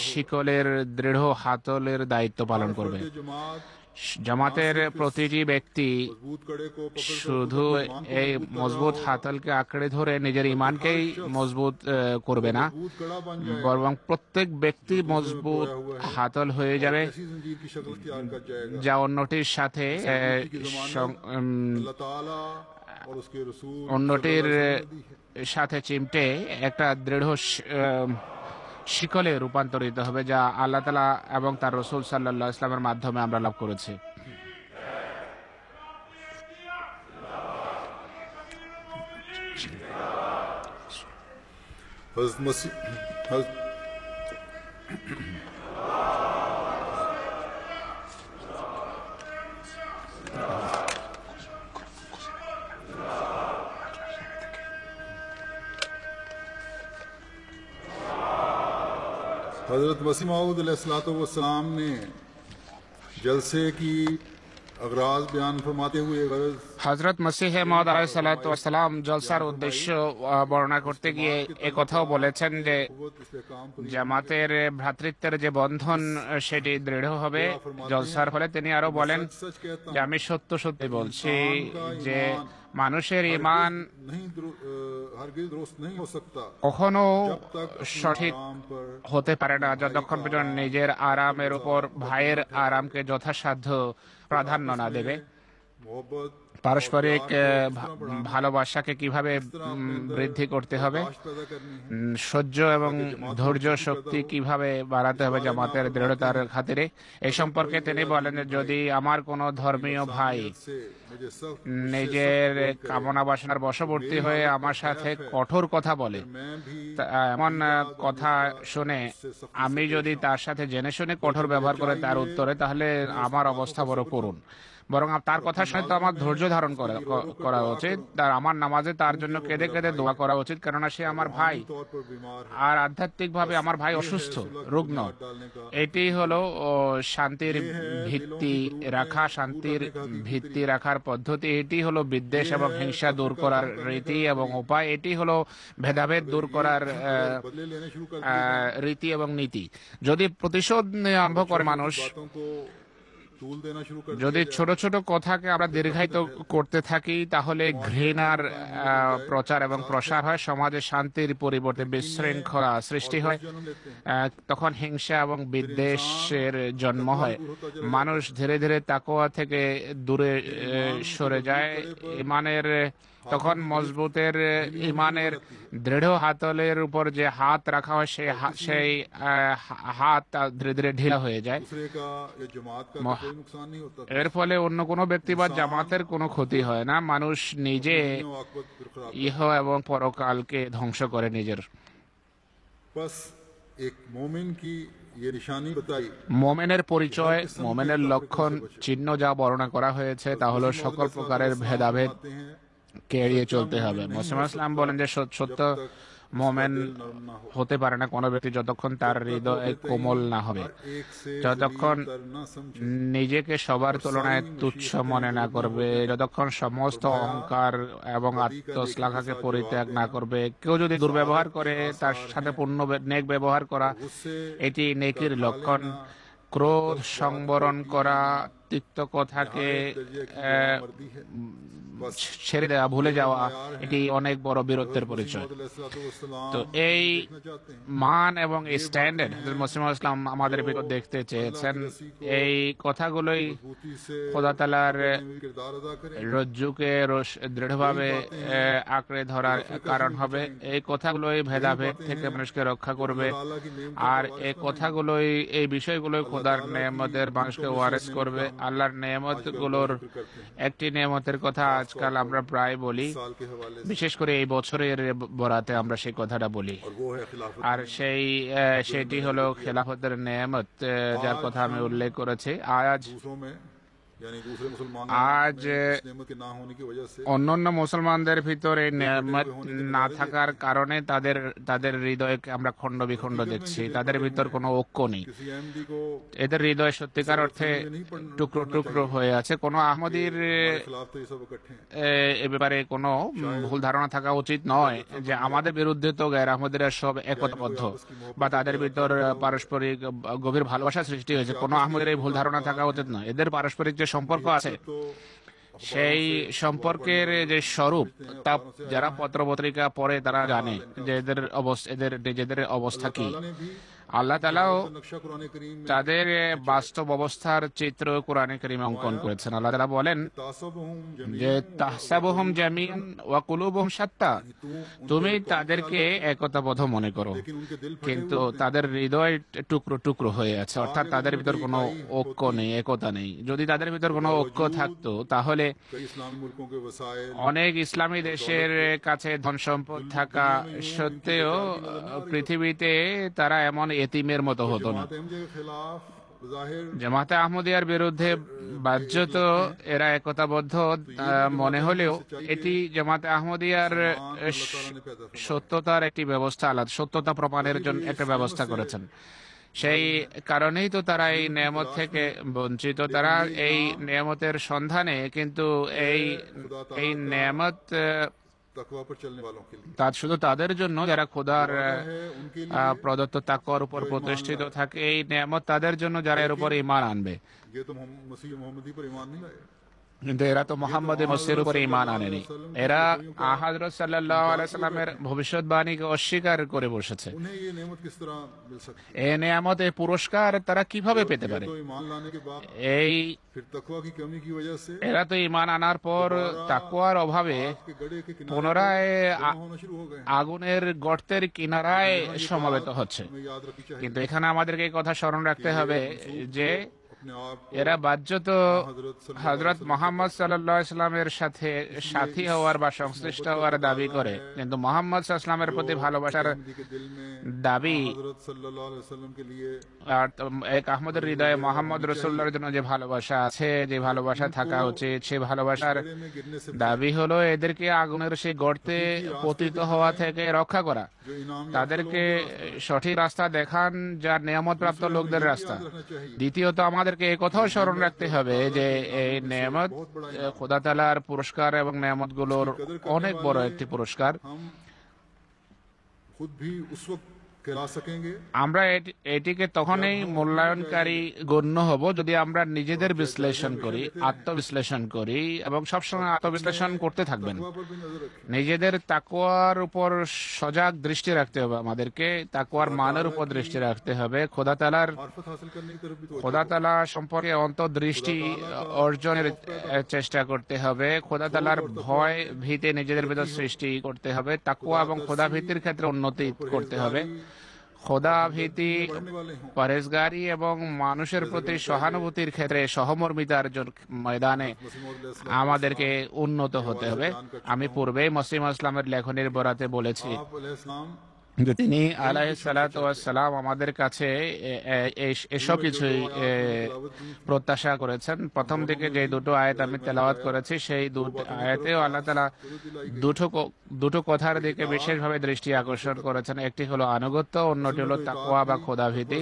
শিকলের দৃঢ় হাতলের দায়িত্ব পালন করবে। जमात জামাতের প্রতিটি ব্যক্তি मजबूत कड़े को पकड़ শুধু এই মজবুত হাতলকে আঁকড়ে ধরে নিজের ইমানকেই মজবুত করবে না, मजबूत कड़ा बन जाए, বরং প্রত্যেক ব্যক্তি মজবুত হাতল হয়ে যাবে, ऐसी जंजीर की शक्ल इख्तियार कर जाएगा। যা অন্যটির সাথে अल्लाह ताला और उसके रसूल অন্যটির सल्लल्लाहु अलैहि वसल्लम ने दी है। সাথে চিমটে একটা দৃঢ় শিকলে রূপান্তরিত হবে, যা আল্লাহ তাআলা এবং তার রসুল সাল্লাল্লাহু আলাইহি ওয়াসাল্লামের মাধ্যমে আমরা লাভ করেছি। हज़रत मसीह हज़रत हज़रत मसीह मऊद अलैहिस्सलाम ने जलसे की अगराज बयान फरमाते हुए गरज হযরত মসিহ মাউদ আলাইহিসসালাম জলসার উদ্দেশ্য বর্ণনা করতে গিয়ে এ কথাও বলেছেন যে इस्तेकाम को জামাতের ভ্রাতৃত্বের যে বন্ধন সেটি দৃঢ় হবে জলসার ফলে। তিনি আরো বলেন सच कहता যে আমি সত্য সত্যি বলছি যে মানুষের ঈমান नहीं हरगिज दुरुस्त नहीं हो सकता কখনো जब तक সঠিক आराम पर হতে পারে না যতক্ষণ পর্যন্ত নিজের আরামের উপর ভাইয়ের আরামকে যথাসাধ্য প্রাধান্য না দেবে। मोहब्बत পারস্পরিক ভালোবাসাকে কিভাবে বৃদ্ধি করতে হবে, पैदा करनी है সহ্য এবং ধৈর্য শক্তি কিভাবে বাড়াতে হবে জামাতের দৃঢ়তার খাতিরে, এই সম্পর্কে তিনি বলেন যে যদি আমার কোনো ধর্মীয় ভাই से मुझे सख्त নিজের কামনা বাসনার বশবর্তী হয়ে আমার সাথে কঠোর কথা বলে, मैं भी এমন কথা শুনে আমি যদি তার সাথে জেনে শুনে কঠোর ব্যবহার করে তার উত্তরে, তাহলে আমার অবস্থা বড় করুণ। বরং তার কথা শুনে তো আমার ধৈর্য ধারণ করা উচিত, তার আমার নামাজে তার জন্য কেঁদে কেঁদে দোয়া করা উচিত, কেননা সে আমার ভাই तौर पर बीमार है আর আধ্যাত্মিকভাবে আমার ভাই অসুস্থ রুগ্ন। এটি হলো শান্তির ভিত্তি রাখা, শান্তির ভিত্তি রাখার পদ্ধতি। এটি হলো বিদ্বেষ এবং হিংসা দূর করার রীতি এবং উপায়। এটি হলো ভেদাভেদ দূর করার बदले लेने शुरू कर রীতি এবং নীতি। যদি প্রতিশোধ নিয়ে আরম্ভ করে মানুষ, बातों को तूल देना शुरू कर যদি ছোট ছোট কথাকে আমরা দীর্ঘায়িত করতে থাকি, তাহলে ঘৃণার প্রচার এবং প্রসার হয়, সমাজে শান্তির পরিবর্তে বিশৃঙ্খলা সৃষ্টি হয়, তখন হিংসা এবং বিদ্বেষের জন্ম হয়। মানুষ ধীরে ধীরে তাকওয়া থেকে দূরে সরে যায়। ইমানের তখন মজবুতের ইমানের দৃঢ় হাতলের উপর যে হাত রাখা হয় সেই হাত ধীরে ধীরে ঢিলা হয়ে যায়। दूसरे का या जमात का कोई नुकसान नहीं होता এর ফলে অন্য কোনো ব্যক্তি বা জামাতের কোনো ক্ষতি হয় না। মানুষ নিজে आकबत बरकरार ইহ এবং পরকালকে ধ্বংস করে নিজের। बस एक मोमिन की ये निशानी बताई মোমেনের পরিচয়, মোমেনের লক্ষণ চিহ্ন যা বর্ণনা করা হয়েছে তা হলো সকল প্রকারের ভেদাভেদ आते हैं কে এড়িয়ে চলতে হবে। মুসলিম ইসলাম বলেন যে সত্য মোমেন হতে পারে না কোনো ব্যক্তি যতক্ষণ তার হৃদয় কোমল না হবে, एक से যতক্ষণ तर ना समझे নিজেকে সবার তুলনায় তুচ্ছ মনে না করবে, যতক্ষণ সমস্ত অহংকার এবং আত্মশ্লাঘাকে পরিত্যাগ না করবে। কেউ যদি দুর্ব্যবহার করে তার সাথে পূর্ণ নেক ব্যবহার করা, এটি নেকির লক্ষণ। ক্রোধ সংবরণ করা, তিক্ত কথাকে मर्दी है ছেড়ে দেওয়া, ভুলে যাওয়া, এটি অনেক বড় বীরত্বের পরিচয়। তো এই মান এবং এই স্ট্যান্ডার্ড মুসলিম ইসলাম আমাদের ভিতর দেখতে চেয়েছেন। এই কথাগুলোই খোদা তাআলার किरदार अदा करें রজ্জুকে দৃঢ়ভাবে আঁকড়ে ধরার কারণ হবে। এই কথাগুলোই ভেদাভেদ থেকে মানুষকে রক্ষা করবে, আর এই কথাগুলোই, এই বিষয়গুলোই খোদার নেয়ামতের মানুষকে ওয়ারেস করবে। আল্লাহর নেয়ামতগুলোর একটি নেয়ামতের কথা আজকাল আমরা প্রায় বলি, साल के हवाले से বিশেষ করে এই বছরের বরাতে আমরা সেই কথাটা বলি, और वो है खिलाफत আর সেটি হলো খেলাফতের নেয়ামত, যার কথা আমি উল্লেখ করেছি। আজ दूसरों में यानी दूसरे मुसलमान আজ नेमत के ना होने की वजह से অন্যান্য মুসলমানদের ভিতরে নেয়ামত না থাকার কারণে তাদের হৃদয়কে আমরা খণ্ড বিখণ্ড দেখছি, তাদের ভিতর কোনো ঐক্য নেই। किसी अहमदी को এদের হৃদয় সত্যিকার অর্থে টুকরো টুকরো হয়ে আছে। কোনো আহমদীর खिलाफ तो ये सब इकट्ठे हैं এ ব্যাপারে কোনো ভুল ধারণা থাকা উচিত নয় যে আমাদের বিরুদ্ধে তো গায়ের আহমদীরা সব একতাবদ্ধ বা তাদের ভিতর পারস্পরিক গভীর ভালোবাসা সৃষ্টি হয়েছে। কোনো আহমদের এই ভুল ধারণা থাকা উচিত নয়। এদের পারস্পরিক যে সম্পর্ক আছে, तो সেই সম্পর্কের যে স্বরূপ তা যারা পত্রপত্রিকা পড়ে তারা জানে যে এদের নিজেদের অবস্থা কি। আল্লাহ তাআলাও नक्शा कुरान करीम में তাদের বাস্তব অবস্থার চিত্র কোরআনে কারিমে অঙ্কন করেছেন। আল্লাহ তাআলা বলেন तासबहुम যে जमीअन তাহসাবুহুম জামিআন ওয়া কুলুবুহুম শাত্তা, তুমি তাদেরকে একতাবদ্ধ মনে করো लेकिन उनके दिल फटे কিন্তু তাদের হৃদয় টুকরো টুকরো হয়ে আছে, অর্থাৎ তাদের ভিতর কোনো ঐক্য নেই, একতা নেই। যদি তাদের ভিতর কোনো ঐক্য থাকতো তাহলে कई इस्लामी मुल्कों के वसाइल অনেক ইসলামী দেশের কাছে ধন সম্পদ থাকা সত্ত্বেও পৃথিবীতে তারা এমন এতিমের মতো হতো না। जमात अहमदिया के खिलाफ जाहिर জামাতে আহমদিয়ার বিরুদ্ধে বাহ্যত এরা একতাবদ্ধ মনে হলেও এটি জামাতে আহমদিয়ার সত্যতার একটি ব্যবস্থা, আলাদা সত্যতা প্রমাণের জন্য একটা ব্যবস্থা করেছেন। সেই কারণেই তো তারা এই নিয়ামত থেকে বঞ্চিত। তারা এই নিয়ামতের সন্ধানে, কিন্তু এই নিয়ামত तकवा पर चलने वालों के लिए তা শুধু তাদের জন্য যারা খোদার है, उनके लिए প্রদত্ত তাকওয়ার উপর প্রতিষ্ঠিত থাকে। এই নিয়ামত তাদের জন্য যারা এর উপর ঈমান আনবে। ये तो मसीह मोहम्मदी पर ईमान नहीं लाए, কিন্তু এরা তো মোহাম্মদ মসির উপর ঈমান আনেনি। এরা হযরত সাল্লাল্লাহু আলাইহি সাল্লামের ভবিষ্যৎবাণীকে অস্বীকার করে বসেছে। उन्हें ये नेमत किस तरह मिल सकती है? এই নিয়ামত, এই পুরস্কার তারা কিভাবে পেতে পারে? तो ईमान लाने के बाद এই फिर तकवा की कमी की वजह से এরা তো ঈমান আনার পর তাকওয়ার অভাবে के गड़े के किनारे পুনরায় जमा होना शुरू हो गए हैं। আগুনের গর্তের কিনারায় সমবেত হচ্ছে। हमें याद रखनी चाहिए কিন্তু এখানে আমাদেরকে এই কথা স্মরণ রাখতে হবে যে अपने आप को এরা বাহ্যত হযরত মুহাম্মদ সাল্লাল্লাহু আলাইহি সাল্লামের সাথে সাথী হওয়ার বা সংশ্লিষ্ট হওয়ার দাবি করে, কিন্তু মুহাম্মদ সাল্লাল্লাহু আলাইহি সাল্লামের প্রতি ভালোবাসার अहमदी के दिल में দাবি हजरत सल्लल्लाहु अलैहि वसल्लम के लिए আর এক আহমদের হৃদয়ে মোহাম্মদ রাসূলুল্লাহর জন্য যে ভালোবাসা আছে, যে ভালোবাসা থাকা উচিত, সেই ভালোবাসার गड्ढे में गिरने से দাবি হলো এদেরকে আগুনের সেই গর্তে পতিত হওয়া থেকে রক্ষা করা, जो इनाम তাদেরকে সঠিক রাস্তা দেখান, যা নিয়ামত প্রাপ্ত লোকদের রাস্তা। रखना चाहिए। দ্বিতীয়ত আমাদেরকে এই কথাও স্মরণ রাখতে হবে যে এই নিয়ামত খোদা তাআলার পুরস্কার এবং নিয়ামত গুলোর অনেক বড় একটি পুরস্কার। हम खुद भी उस वक्त कहला सकेंगे আমরা এটিকে তখনই মূল্যায়নকারী গণ্য হব যদি আমরা নিজেদের বিশ্লেষণ করি, আত্মবিশ্লেষণ করি, এবং সবসময় আত্মবিশ্লেষণ করতে থাকবেন। तकवा पर भी नजर रखें। নিজেদের তাকওয়ার উপর সজাগ দৃষ্টি রাখতে হবে, আমাদেরকে তাকওয়ার মানের উপর দৃষ্টি রাখতে হবে। খোদা তাআলার मार्फत हासिल करने की तरफ भी तो খোদা তাআলা সম্পর্কে অন্তর্দৃষ্টি অর্জনের চেষ্টা করতে হবে। খোদা তাআলার ভয় ভীতি নিজেদের ভিতর সৃষ্টি করতে হবে। তাকওয়া এবং খোদা ভীতির ক্ষেত্রে উন্নতি করতে হবে। খোদা ভীতি, पढ़ने वाले हों। পরেজগারি এবং মানুষের প্রতি সহানুভূতির ক্ষেত্রে সহমর্মিতার ময়দানে मसीह मौद अलैहिस्सलाम আমাদেরকে উন্নত হতে হবে। আমি পূর্বেই মসিহ ইসলামের লেখনের বরাতে বলেছি आप अलैहिस्सलाম যে তিনি আলাইহিস সালাতু ওয়াস সালাম আমাদের কাছে এসব কিছুই প্রত্যাশা করেছেন। প্রথম দিকে যে দুটো আয়াত আমি তেলাওয়াত করেছি, সেই দুটো আয়াতেও আল্লাহ তাআলা দুটো কথার দিকে বিশেষভাবে দৃষ্টি আকর্ষণ করেছেন। একটি হলো আনুগত্য, অন্যটি হলো তাকওয়া বা খোদাভীতি।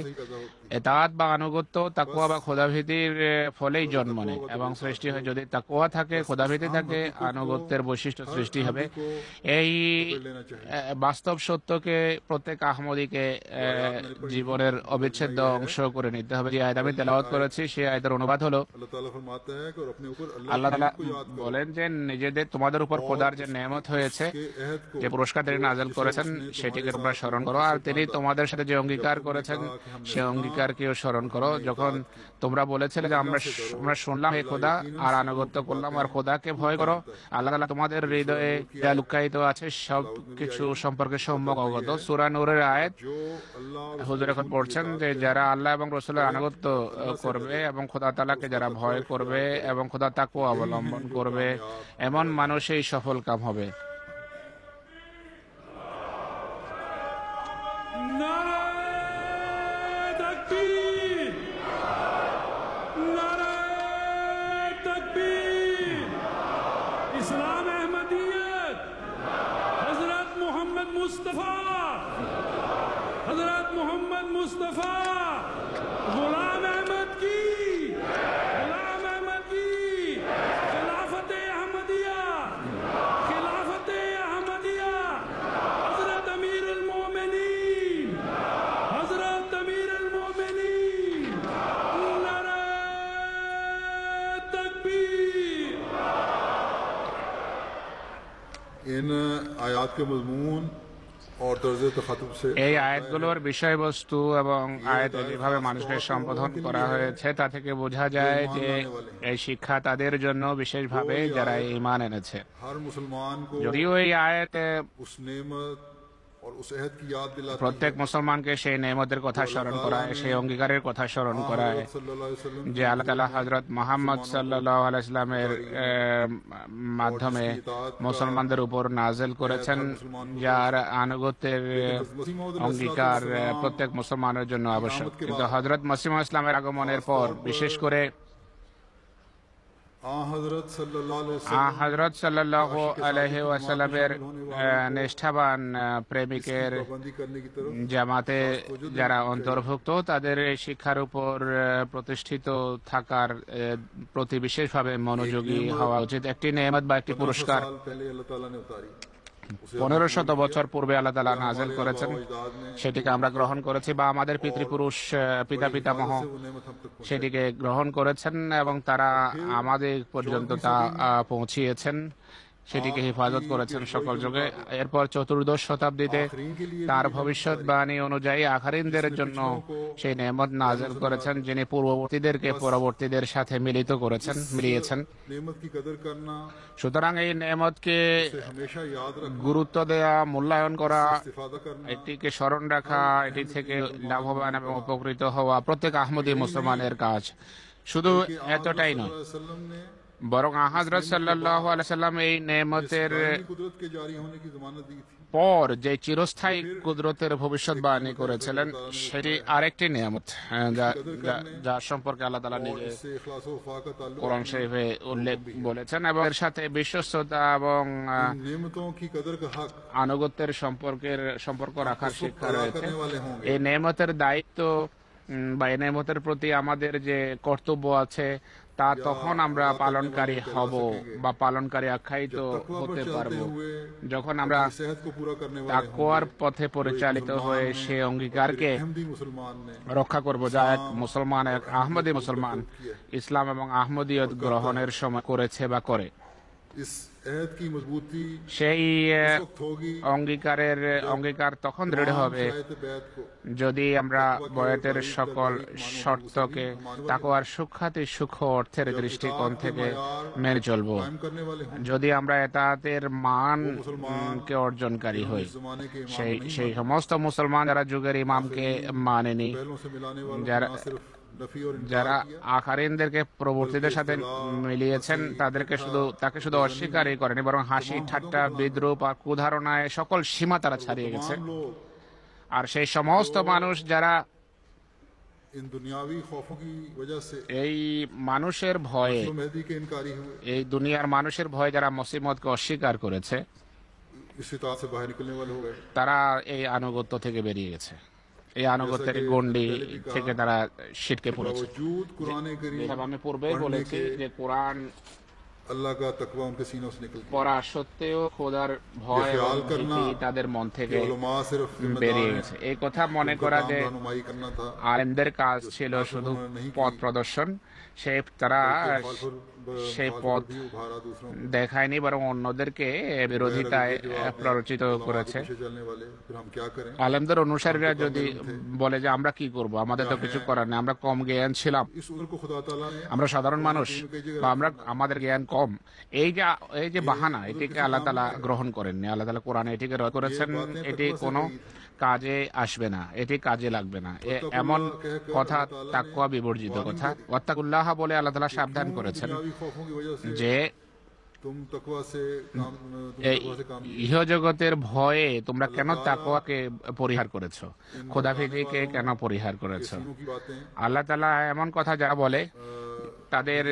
এতাআত বা আনুগত্য তাকওয়া বা খোদাভীতির ফলেই জন্ম নেয় এবং সৃষ্টি হয়। যদি তাকওয়া থাকে, খোদাভীতি থাকে, আনুগত্যের বৈশিষ্ট্য সৃষ্টি হবে। এই বাস্তব সত্যকে প্রত্যেক আহমদীকে জীবনের অবিচ্ছেদ্য অংশ করে নিতে হবে। যে আয়াত আমি তেলাওয়াত করেছি সেই আয়াতের অনুবাদ হলো, अल्लाह ताला फरमाता है कि और अपने ऊपर আল্লাহ তাআলা को याद करो বলেন যে নিজেদের তোমাদের উপর খোদার যে নেয়ামত হয়েছে, के अहद को যে পুরস্কার তিনি নাযিল করেছেন, সেটিকে তোমরা স্মরণ করো। আর তিনি তোমাদের সাথে যে অঙ্গীকার করেছেন, সে অঙ্গীকারকেও স্মরণ করো। যখন তোমরা বলেছিলে যে আমরা শুনলাম হে খোদা আর আনুগত্য করলাম, আর খোদাকে ভয় করো। আল্লাহ তাআলা তোমাদের হৃদয়ে যা লুকায়িত আছে সব কিছু সম্পর্কে সম্যক অবগত। সূরা নূরের আয়াত जो अल्लाह হুজুর এখন পড়ছেন যে যারা আল্লাহ এবং রাসূলের আনুগত্য করবে এবং খোদা তাআলাকে যারা ভয় করবে এবং খোদা তাকওয়া অবলম্বন করবে, এমন মানুষই সফল কাম হবে। नारे तकबीर, नारे तकबीर। इस्लाम अहमदियत, हजरत मोहम्मद मुस्तफा, हजरत मोहम्मद मुस्तफा, गुलाम अहमद की, गुलाम अहमद की खिलाफत अहमदिया, खिलाफत अहमदिया। हजरत अमीर अल-मोमिनीन, हजरत अमीर अल-मोमिनीन, नारे तकबीर। इन आयात के मजमून और तर्ज तखातुब से এই আয়াতগুলোর বিষয়বস্তু এবং আয়াতে যেভাবে মানুষকে সম্বোধন করা হয়েছে তা থেকে বোঝা যায় যে এই শিক্ষা তাদের জন্য বিশেষভাবে যারা ঈমান এনেছে। हर मुसलमान को যদিও এই আয়াতে उस नेमत और उस अहद की याद दिलाती প্রত্যেক মুসলমানকে সেই নেমতের কথা স্মরণ করায়, সেই অঙ্গীকারের কথা স্মরণ করায় है सल्लल्लाहु अलैहि वसल्लम যে আল্লাহ তাআলা হযরত মুহাম্মদ সাল্লাল্লাহু আলাইহি সাল্লামের মাধ্যমে মুসলমানদের উপর নাযিল করেছেন, যার আনুগত্যের অঙ্গীকার প্রত্যেক মুসলমানের জন্য আবশ্যক। কিন্তু হযরত মসিহ ইসলামের আগমনের পর বিশেষ করে हजरत सल्लल्लाहु अलैहि वसल्लम হযরত সাল্লাল্লাহু আলাইহি ওয়াসাল্লামের নিষ্ঠাবান প্রেমিকের पाबंदी करने की तरफ জামাতে যারা অন্তর্ভুক্ত তাদের এই শিক্ষার উপর প্রতিষ্ঠিত থাকার প্রতি বিশেষভাবে মনোযোগী হওয়া উচিত। একটি নেয়ামত বা একটি পুরস্কার साल पहले अल्लाह ताला ने उतारी 1500 বছর পূর্বে আল্লাহ তাআলা নাযিল করেছেন, সেটিকে আমরা গ্রহণ করেছি, বা আমাদের পিতৃপুরুষ পিতা পিতামহ वो नेमत हम तक पहुंची। সেটিকে গ্রহণ করেছেন এবং তারা আমাদের পর্যন্ত তা পৌঁছিয়েছেন, সেটিকে হেফাজত করেছেন সকল যুগে। এরপর 14 শতাব্দীতে তার ভবিষ্যৎবাণী অনুযায়ী আখারিনদের জন্য সেই নেয়ামত নাযিল করেছেন, যিনি পূর্ববর্তীদেরকে পরবর্তীদের সাথে মিলিয়েছেন। नेमत की कदर करना, সুতরাং এই নেয়ামতকে उसे हमेशा याद रखना, গুরুত্ব দেওয়া, মূল্যায়ন করা, इस्तिफादा करना, এটিকে স্মরণ রাখা, এটি থেকে লাভবান এবং উপকৃত হওয়া প্রত্যেক আহমদী মুসলমানের কাজ। শুধু এতটাই নয়, वसल्लम ने বরং হযরত সাল্লাল্লাহু আলাইহি সাল্লাম এই নেয়ামতের कुदरत के जारी होने की जमानत दी थी। পর যে চিরস্থায়ী কুদরতের ভবিষ্যৎবাণী করেছিলেন সেটি আরেকটি নেয়ামত, যার সম্পর্কে আল্লাহ তাআলা নিজে इससे इखलास व वफा का ताल्लुक কোরআন শরীফে উল্লেখ বলেছেন এবং এর সাথে বিশ্বস্ততা এবং नेमतों की कदर का हक আনুগত্যের সম্পর্ক রাখার শিক্ষা अदा রয়েছে। करने वाले होंगे। এই নেয়ামতের দায়িত্ব বা এই নেয়ামতের প্রতি আমাদের যে কর্তব্য আছে তা তখন আমরা পালনকারী হব বা পালনকারী আখ্যায়িত হতে পারবো যখন আমরা सेहत को पूरा करने वाले তাকওয়ার পথে পরিচালিত হয়ে সেই অঙ্গীকারকে अहमदी मुसलमान ने রক্ষা করব যা এক মুসলমান, এক আহমদী মুসলমান ইসলাম এবং আহমদিয়ত গ্রহণের সময় করেছে বা করে। इस अहद की मजबूती সেই वक्त होगी অঙ্গীকার তখন দৃঢ় হবে शायद बैत को যদি আমরা বয়াতের সকল শর্তকে তাকওয়ার সুখ্যাতি সূক্ষ্ম অর্থের দৃষ্টিকোণ থেকে মেনে চলব, कायम करने वाले हों। যদি আমরা এতাতের মান কে অর্জনকারী হই। इस जमाने के इमाम সেই সমস্ত মুসলমান যারা যুগের ইমামকে মানেনি, पहलों से मिलाने वालों যারা को न सिर्फ नफी और যারা আখারিনদেরকে প্রবর্তীদের সাথে মিলিয়েছেন তাকে শুধু অস্বীকারই করেনি, বরং হাসি ঠাট্টা বিদ্রুপ আর কুধারণায় সকল সীমা তারা ছাড়িয়ে গেছে। तमाम लोग আর সেই সমস্ত মানুষ যারা इन दुनियावी खौफों की वजह से এই মানুষের ভয়ে, जो मेहदी के इनकारी हुए, এই দুনিয়ার মানুষের ভয়ে যারা মুসিবতকে অস্বীকার করেছে, इस इताअत से बाहर निकलने वाले हो गए। তারা এই আনুগত্য থেকে বেরিয়ে গেছে, এই আনুগত্যের গণ্ডি থেকে তারা ছিটকে পড়েছে। वजूद कुरान करीम যেভাবে আমি পূর্বেই বলেছি যে কোরআন अल्लाह का तकवा उनके सीनों से निकल পড়া সত্ত্বেও খোদার ভয় এবং ख्याल करना ভীতি তাদের মন থেকে कि उलमा सिर्फ বেরিয়ে जिम्मेदार গেছে। এই কথা মনে করা যে रहनुमाई करना था। আলেমদের কাজ ছিল শুধু পথ প্রদর্শন, তারা সেই পথ भी उभारा दूसरों को দেখায়নি, বরং অন্যদেরকে বিরোধিতায় প্ররোচিত করেছে। पीछे चलने वाले, फिर हम क्या करें? আলেমদের অনুসারীরা যদি বলে যে আমরা কি করব, আমাদের তো কিছু করার নেই, আমরা কম জ্ঞান ছিলাম, इस उम्र को खुदा ताला ने আমরা সাধারণ মানুষ বা আমাদের জ্ঞান কম, এই যে বাহানা, এটিকে আল্লাহ তাআলা গ্রহণ করেননি। আল্লাহ তাআলা কোরআনে এটিকে রদ করেছেন, এটি কোনো কাজে আসবে না, এটি কাজে লাগবে না, এমন কথা তাকওয়া বিবর্জিত কথা। ওয়াত্তাকুল্লাহ বলে আল্লাহ তাআলা সাবধান করেছেন दुनियावी खौफों की वजह से যে तुम तकवा से काम এই ইহজগতের ভয়ে তোমরা কেন তাকওয়াকে পরিহার করেছো, খোদাভীতিকে কেন পরিহার করেছো। सीनों की बातें আল্লাহ তাআলা এমন কথা যারা বলে তাদের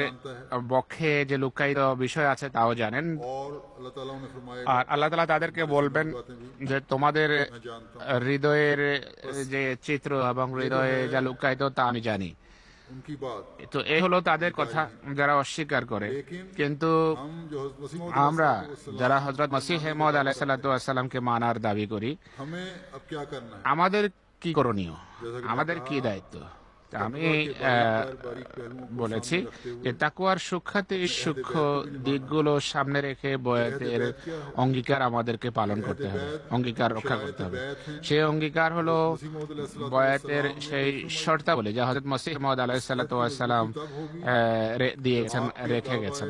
বক্ষে যে লুকায়িত বিষয় আছে তাও জানেন, और अल्लाह ताला ने फरमाया আর আল্লাহ তাআলা তাদেরকে বলবেন যে তোমাদের मैं जानता हूं হৃদয়ের যে চিত্র এবং হৃদয়ে যা লুকায়িত তা আমি জানি। उनकी बात। তো এই হলো তাদের কথা যারা অস্বীকার করে। কিন্তু हम जो मसीह আমরা যারা হযরত মসিহ মওউদ আলাইহিস সালাতু ওয়াস সালামকে মানার দাবি করি, हमें अब क्या करना है? আমাদের কি করণীয়, আমাদের কি দায়িত্ব। আমি বলেছি যে তাকওয়ার সুখ্যাতি সূক্ষ্ম দিকগুলো সামনে রেখে বয়াতের অঙ্গীকার আমাদেরকে পালন করতে হবে, অঙ্গীকার রক্ষা করতে হবে। সেই অঙ্গীকার হলো বয়াতের সেই শর্তাবলী যা হযরত মসিহ মাউদ আলাইহিস সালাতু ওয়াস সালাম দিয়েছেন, রেখে গেছেন।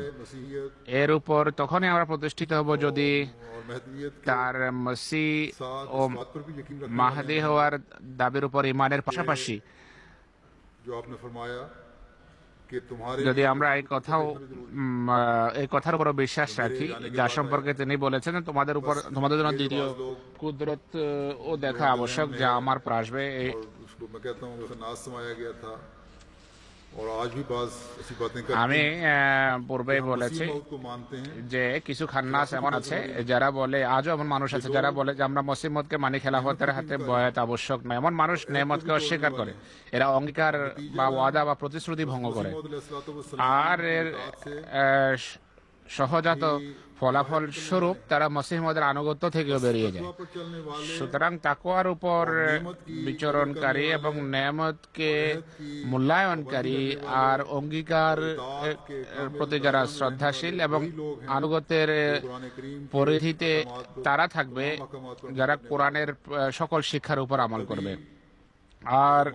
এর উপর তখনই আমরা প্রতিষ্ঠিত হব যদি তার মসিহ ও মাহদি হওয়ার দাবির উপর ইমানের পাশাপাশি যদি আমরা এই কথার উপর বিশ্বাস রাখি যা সম্পর্কে তিনি বলেছেন তোমাদের জন্য দ্বিতীয় কুদরত ও দেখা আবশ্যক যা আমার পর আসবে। আমি পূর্বেই বলেছি যে কিছু খান্নাস এমন আছে যারা বলে, আজও এমন মানুষ আছে যারা বলে যে আমরা মসিমতকে মানি, খেলাফতের হাতে বয়াত আবশ্যক নয়। এমন মানুষ নেয়ামতকে অস্বীকার করে, এরা অঙ্গীকার বা ওয়াদা বা প্রতিশ্রুতি ভঙ্গ করে, আর এর সহজাত ফলাফল স্বরূপ তারা মসিহ মাউদের আনুগত্য থেকেও বেরিয়ে যায়। সুতরাং তাকওয়ার উপর বিচরণকারী এবং নেয়ামতকে মূল্যায়নকারী আর অঙ্গীকার প্রতি যারা শ্রদ্ধাশীল এবং আনুগত্যের পরিধিতে তারা থাকবে যারা কোরআনের সকল শিক্ষার উপর আমল করবে, আর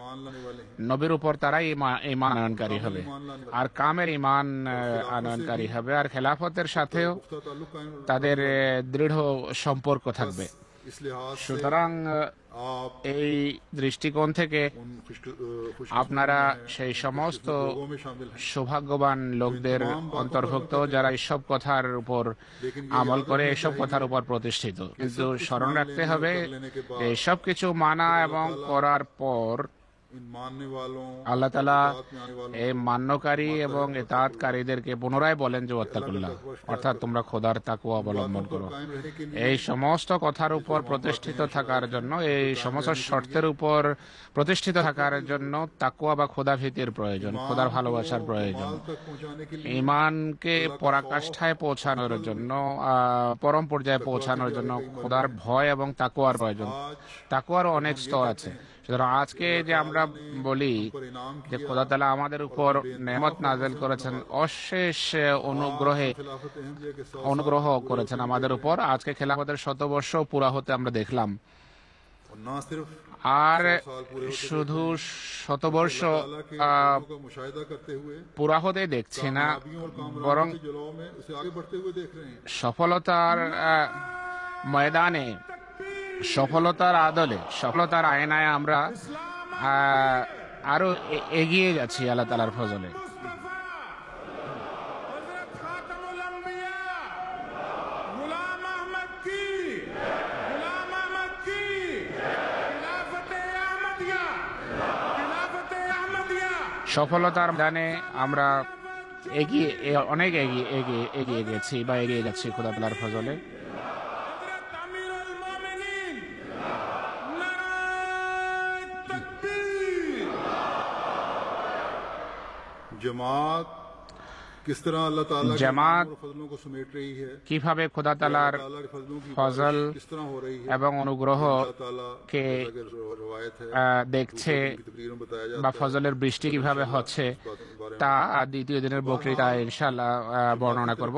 নবীর উপর তারাই ঈমান আনয়নকারী হবে, আর কামের ঈমান আনয়নকারী হবে, আর খেলাফতের সাথেও তাদের দৃঢ় সম্পর্ক থাকবে। সুতরাং এই দৃষ্টিকোণ থেকে আপনারা সেই সমস্ত সৌভাগ্যবান লোকদের অন্তর্ভুক্ত যারা এইসব কথার উপর আমল করে, এসব কথার উপর প্রতিষ্ঠিত। কিন্তু স্মরণ রাখতে হবে এইসব কিছু মানা এবং করার পর আল্লাহ তাআলা এই মান্যকারী এবং ইতাআতকারীদেরকে পুনরায় বলেন যে ওয়াত্তাকুল্লাহ, অর্থাৎ তোমরা খোদার তাকওয়া অবলম্বন করো। এই সমস্ত কথার উপর প্রতিষ্ঠিত থাকার জন্য, এই সমস্ত শর্তের উপর প্রতিষ্ঠিত থাকার জন্য তাকওয়া বা খোদা ভীতির প্রয়োজন, খোদার ভালোবাসার প্রয়োজন। ঈমানকে পরাকাষ্ঠায় পৌঁছানোর জন্য, পরম পর্যায়ে পৌঁছানোর জন্য খোদার ভয় এবং তাকওয়ার প্রয়োজন। তাকওয়ার অনেক স্তর আছে। সুতরাং আজকে যে আমরা বলি যে খোদা তাআলা আমাদের উপর নেয়ামত নাযিল করেছেন, অশেষ অনুগ্রহ করেছেন আমাদের উপর, আজকে খেলাফতের 100 বর্ষ পুরা হতে আমরা দেখলাম। আর শুধু 100 বর্ষ পুরা হতে দেখছি না, বরং সফলতার ময়দানে, সফলতার আদলে, সফলতার আয়নায় আমরা আরো এগিয়ে যাচ্ছি আল্লাহ তাআলার ফজলে। সফলতার ময়দানে আমরা অনেক এগিয়ে গেছি বা এগিয়ে যাচ্ছি খোদা তাআলার ফজলে। জামাত কিভাবে খোদা তাআলার ফজল এবং অনুগ্রহকে দেখছে বা ফজলের বৃষ্টি কিভাবে হচ্ছে তা দ্বিতীয় দিনের বক্তৃতায় ইনশাআল্লাহ বর্ণনা করব।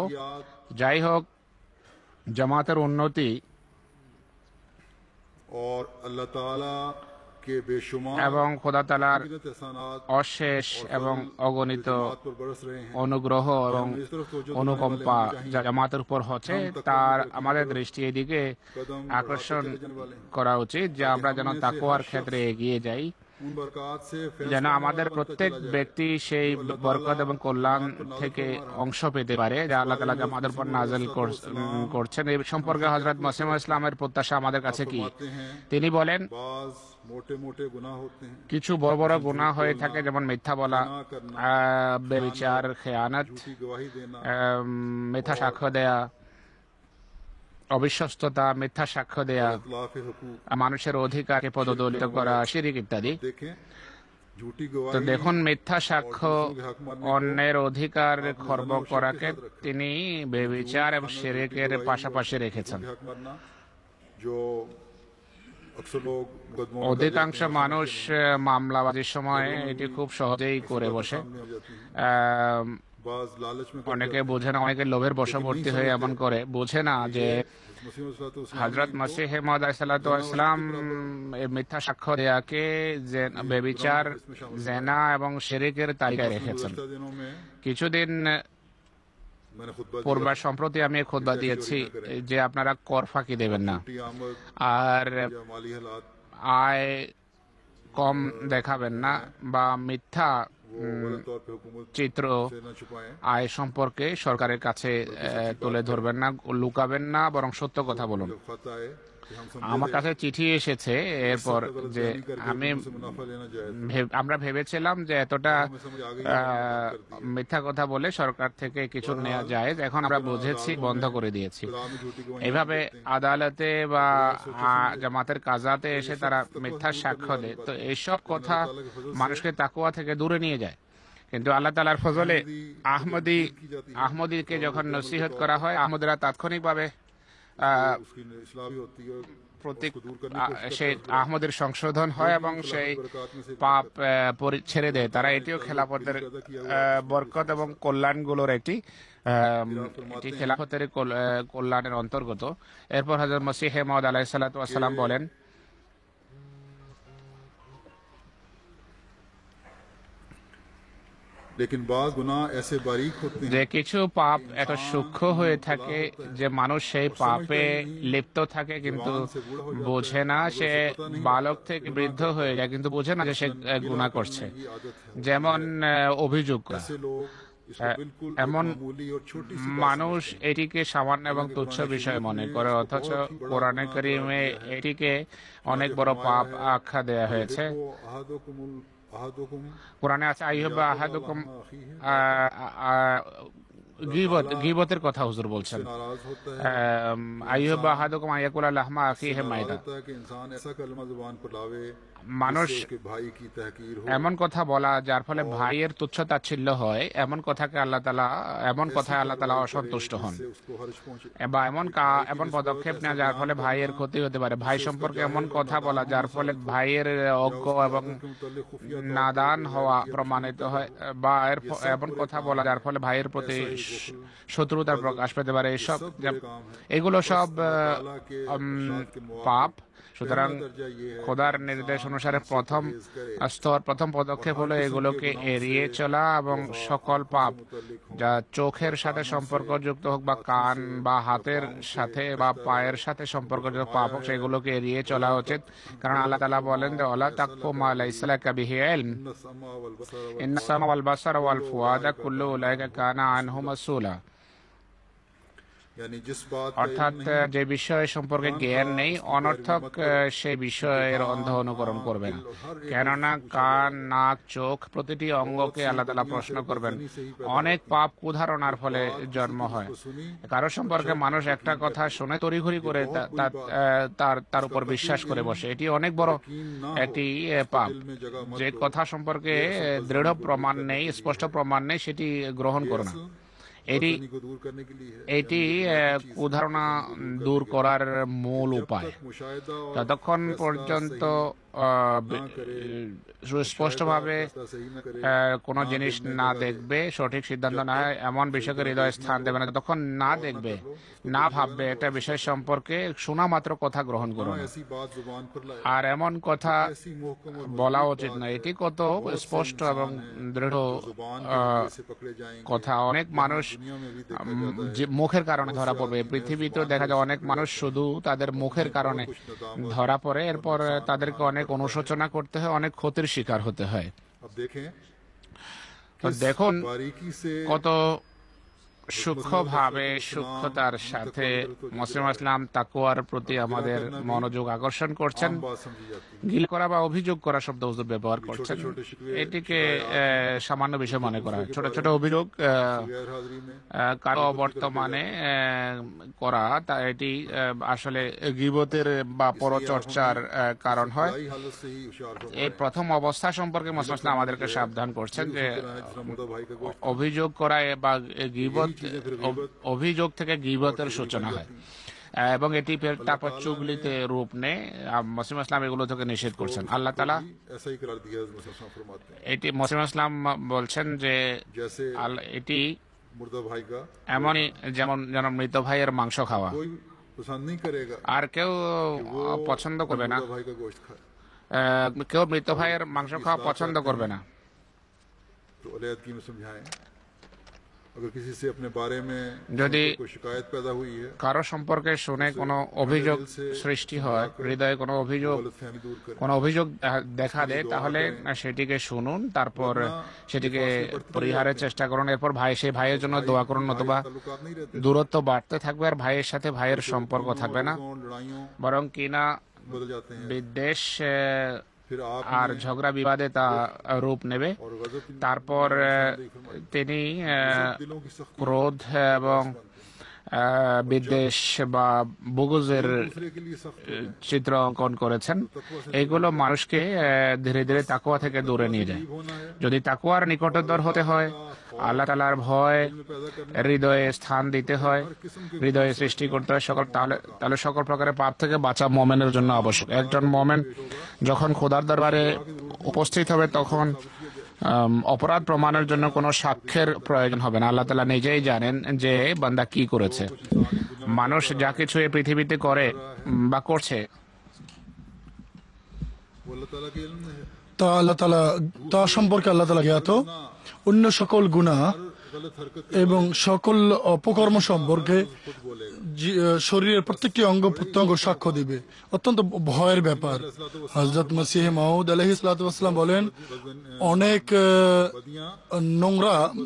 যাই হোক, জামাতের উন্নতি এবং খোদা তাআলার অশেষ এবং অগণিত অনুগ্রহ এবং অনুকম্পা যা জামাতের উপর হচ্ছে, তার আমাদের দৃষ্টি এদিকে আকর্ষণ করা উচিত যে আমরা যেন তাকওয়ার ক্ষেত্রে এগিয়ে যাই, যেন আমাদের প্রত্যেক ব্যক্তি সেই বরকত এবং কল্যাণ থেকে অংশ পেতে পারে যা আল্লাহ তাআলা আমাদের উপর নাযিল করছেন। এই সম্পর্কে হযরত মসিহ মাউদ ইসলামের প্রত্যাশা আমাদের কাছে কি? তিনি বলেন কিছু বড় বড় গুনাহ হয়ে থাকে, যেমন মিথ্যা বলা, ব্যভিচার, খেয়ানত, মিথ্যা সাক্ষ্য দেয়া, অবিশ্বস্ততা, মিথ্যা সাক্ষ্য দেয়া, মানুষের অধিকারকে পদদলিত করা, শিরক ইত্যাদি। তো দেখুন, মিথ্যা সাক্ষ্য, অন্যের অধিকার খর্ব করাকে তিনি ব্যভিচার এবং শিরকের পাশাপাশি রেখেছেন। अक्सर लोग मुकदमों में অধিকাংশ মানুষ মামলাবাজির সময় এটি খুব সহজেই করে বসে। सामने आ जाती हैं। আহ, बाज लालच में অনেকে বোঝে না, অনেকে লোভের বশবর্তী হয়ে এমন করে, বোঝে না যে হযরত মসিহ মাউদ আলাইহিসসালাম মিথ্যা সাক্ষ্য দেয়াকে বেবিচার, জেনা এবং শিরকের তালিকায় রেখেছেন। दिनों में কিছুদিন मैंने खुतबा পূর্বে সম্প্রতি আমি খুতবা দিয়েছি যে আপনারা কর ফাঁকি দেবেন না, दिया आमद আর या माली हालात আয় কম দেখাবেন না, বা মিথ্যা वो गलत तौर पे हुकूमत চিত্র से न छुपाएं। আয় সম্পর্কে সরকারের কাছে তুলে ধরবেন না, লুকাবেন না, বরং সত্য কথা বলুন। जब खत आए कि हम আমার কাছে চিঠি এসেছে এরপর যে আমি मुनाफा लेना जायज, আমরা ভেবেছিলাম যে এতটা हमें समझ आ गई মিথ্যা কথা বলে সরকার থেকে কিছু নেওয়া যায়, এখন আমরা বুঝেছি, বন্ধ করে দিয়েছি। खुदा में झूठी गवाही এইভাবে আদালতে বা জামাতের কাজাতে এসে তারা মিথ্যা সাক্ষ্য দেয়, তো এইসব কথা মানুষকে তাকওয়া থেকে দূরে নিয়ে যায়। কিন্তু আল্লাহ তাআলার ফজলে আহমদীকে যখন নসিহত করা হয়, আহমদরা তাৎক্ষণিকভাবে उसकी इस्लाह भी होती है, প্রত্যেক उसको दूर करने की कोशिश সেই আহমদের সংশোধন হয় এবং সেই পাপ ছেড়ে দেয়। তারা এটিও খেলাফতের বরকত এবং কল্যাণগুলোর একটি খেলাফতের কল্যাণের অন্তর্গত। এরপর হযরত মসিহ মাউদ আলাইহিস সালাম বলেন, लेकिन बाज़ गुनाह ऐसे बारीक होते যে हैं কিছু পাপ এত সূক্ষ্ম হয়ে থাকে যে মানুষ সেই পাপে লিপ্ত থাকে কিন্তু বোঝে না, সে বালক থেকে বৃদ্ধ হয়ে যায় কিন্তু বোঝে না যে সে গুনাহ করছে। की आदत है। যেমন অভিযোগ করা, ऐसे लोग इसको बिल्कुल এমন मामूली और छोटी सी মানুষ এটিকে সামান্য এবং তুচ্ছ বিষয় মনে করে, অথচ কোরআনে কারীমে এটিকে অনেক বড় পাপ আখ্যা দেয়া হয়েছে। अहादुकुम কোরআনে আছে আইয়ুবা আহাদুকুম, গীবতের কথা হুজুর বলছেন, नाराज होता है, আইয়ুবা আহাদুকুম আয়াকুলা লাহমা আখিহি মাইতা। होता है कि इंसान ऐसा कलमा जुबान पर लावे মানুষ कि भाई की तहकीर हो, এমন কথা বলা যার ফলে ভাইয়ের তুচ্ছতাচ্ছিল্য হয়, এমন কথাকে আল্লাহ তাআলা, এমন কথায় আল্লাহ তাআলা অসন্তুষ্ট হন, से उसको हर्ज पहुंचे। বা এমন পদক্ষেপ নেওয়া যার ফলে ভাইয়ের ক্ষতি হতে পারে। ভাই সম্পর্কে এমন কথা বলা যার ফলে ভাইয়ের অজ্ঞ এবং নাদান হওয়া প্রমাণিত হয়, বা এমন কথা বলা যার ফলে ভাইয়ের প্রতি শত্রুতার প্রকাশ পেতে পারে। এগুলো সব পাপ। সুতরাং খোদার নির্দেশ অনুসারে প্রথম পদক্ষেপ হলো এগুলোকে এড়িয়ে চলা, এবং সকল পাপ যা চোখের সাথে সম্পর্কযুক্ত হোক, বা কান বা হাতের সাথে বা পায়ের সাথে সম্পর্কযুক্ত পাপ হোক, সেগুলোকে এড়িয়ে চলা উচিত। কারণ আল্লাহ তাআলা বলেন যে ওয়ালা তাকফু মা লাইসা লাকা বিহি ইলম ইন্নাস সামা ওয়াল বাসারা ওয়াল ফুআদা কুল্লু উলাইকা কানা আনহু মাসউলা। यानी जिस बात का অর্থাৎ যে বিষয় সম্পর্কে জ্ঞান নেই, অনর্থক সেই বিষয়ের অন্ধ অনুকরণ করবে না। কেননা কান, নাক, চোখ প্রতিটি অঙ্গকে আল্লাহ তাআলা প্রশ্ন করবেন। অনেক পাপ কুধারণার ফলে জন্ম হয়। কারো সম্পর্কে মানুষ একটা কথা শুনে তড়িঘড়ি করে তার উপর বিশ্বাস করে বসে, এটি অনেক বড় একটি পাপ। যে কথা সম্পর্কে দৃঢ় প্রমাণ নেই, স্পষ্ট প্রমাণ নেই, সেটি গ্রহণ করো না। को दूर करने के लिए है। এটি কুধারণা দূর করার মূল উপায়। मुशाहिदा और ততক্ষণ পর্যন্ত সুস্পষ্টভাবে सही न करे, কোনো জিনিস না দেখবে, সঠিক সিদ্ধান্ত না হয়, এমন বিষয়কে হৃদয় স্থান দেবে না। তখন না দেখবে, না ভাববে একটা বিষয় সম্পর্কে, শোনা মাত্র কথা গ্রহণ করো না। ऐसी बात जुबान पर लाए, আর এমন কথা ऐसी मोहकम और বলা উচিত না। এটি কত স্পষ্ট এবং দৃঢ় जुबान के से पकड़े जाएंगे। কথা। অনেক মানুষ दुनिया में भी देखा যে মুখের কারণে ধরা পড়বে। পৃথিবীতেও দেখা যায় অনেক মানুষ শুধু তাদের মুখের কারণে ধরা পড়ে, এরপর তাদেরকে অনেক অনুশোচনা করতে হয়, অনেক ক্ষতির শিকার হতে হয়। अब देखें তো দেখুন बारीकी से কত সূক্ষ্মভাবে, সূক্ষ্মতার সাথে মুসলিম ইসলাম তাকওয়ার প্রতি আমাদের মনোযোগ আকর্ষণ করছেন। बात समझी जाती है। গিল করা বা অভিযোগ করা শব্দ হুজুর ব্যবহার করছেন, এটিকে সামান্য বিষয় মনে করা হয়। ছোট ছোট অভিযোগ गैर हाजिरी में কারো বর্তমানে করা, তা এটি আসলে গীবতের বা পরচর্চার কারণ হয়। आई हालत से ही होशियार हो এই প্রথম অবস্থা সম্পর্কে মুসলিম ইসলাম আমাদেরকে সাবধান করছেন যে जिसका मुद्दा भाई का गोश्त অভিযোগ করা বা গীবত, অভিযোগ থেকে গীবতের সূচনা হয়। এবং এটি তারপর চুগলিতে রূপ নেয়। মসিম ইসলাম এগুলো থেকে নিষেধ করছেন। আল্লাহ তাআলা ऐसा ही करार दिया हज़रत मुहम्मद सल्लल्लाहु अलैहि वसल्लम फरमाते हैं এটি মসিম ইসলাম বলছেন যে जैसे এটি मुर्दा भाई का এমনই যেন মৃত ভাইয়ের মাংস খাওয়া। कोई पसंद नहीं करेगा আর কেউ পছন্দ করবে না, मुर्दा भाई का गोश्त खाए কেউ মৃত ভাইয়ের মাংস খাওয়া পছন্দ করবে না। तो अलैहिदगी में समझाएं अगर किसी से अपने बारे में যদি कोई शिकायत पैदा हुई है কারো সম্পর্কে শুনে কোনো অভিযোগ সৃষ্টি হয়, হৃদয়ে কোনো गलतफहमी दूर करें অভিযোগ দেখা দেয়, তাহলে সেটিকে শুনুন, তারপর সেটিকে পরিহারের চেষ্টা করুন। এরপর সেই ভাইয়ের জন্য দোয়া করুন, নতুবা ताल्लुकात नहीं रहते দূরত্ব বাড়তে থাকবে আর ভাইয়ের সাথে ভাইয়ের সম্পর্ক থাকবে না, लड़ाइयों বরং কিনা बदल जाते हैं বিদ্বেষ फिर आप আর ঝগড়া বিবাদে তা রূপ নেবে। और गजब তারপর তিনি दिलों की सख्ती ক্রোধ এবং বিদ্বেষ বা বুগুজের दूसरे के लिए सख्त চিত্র অঙ্কন করেছেন। এগুলো মানুষকে ধীরে ধীরে তাকওয়া থেকে দূরে নিয়ে যায়। होना है যদি তাকওয়ার নিকটতর হতে হয়, আল্লাহ তাআলার ভয় पैदा करना হৃদয়ে স্থান দিতে হয়, হৃদয়ে সৃষ্টি করতে হয় তাহলে সকল প্রকারের পাপ থেকে বাঁচা মোমেনের জন্য আবশ্যক। একজন মোমেন যখন খোদার দরবারে উপস্থিত হবে তখন অপরাধ প্রমাণের জন্য কোনো সাক্ষ্যের প্রয়োজন হবে না। আল্লাহ তাআলা নিজেই জানেন যে বান্দা কি করেছে। মানুষ যা কিছু এই পৃথিবীতে করে বা করছে वो अल्लाह ताला के इल्म में है তা সম্পর্কে আল্লাহ তাআলা জ্ঞাত। অন্য সকল গুনাহ गलत हरकत এবং সকল অপকর্ম সম্পর্কে শরীরের প্রত্যেকটি অঙ্গ প্রত্যঙ্গ সাক্ষ্য দিবে। অত্যন্ত ভয়ের ব্যাপার। হযরত মসিহ মাউদ আলাইহিস সালাতু ওয়াস সালাম বলেন, অনেক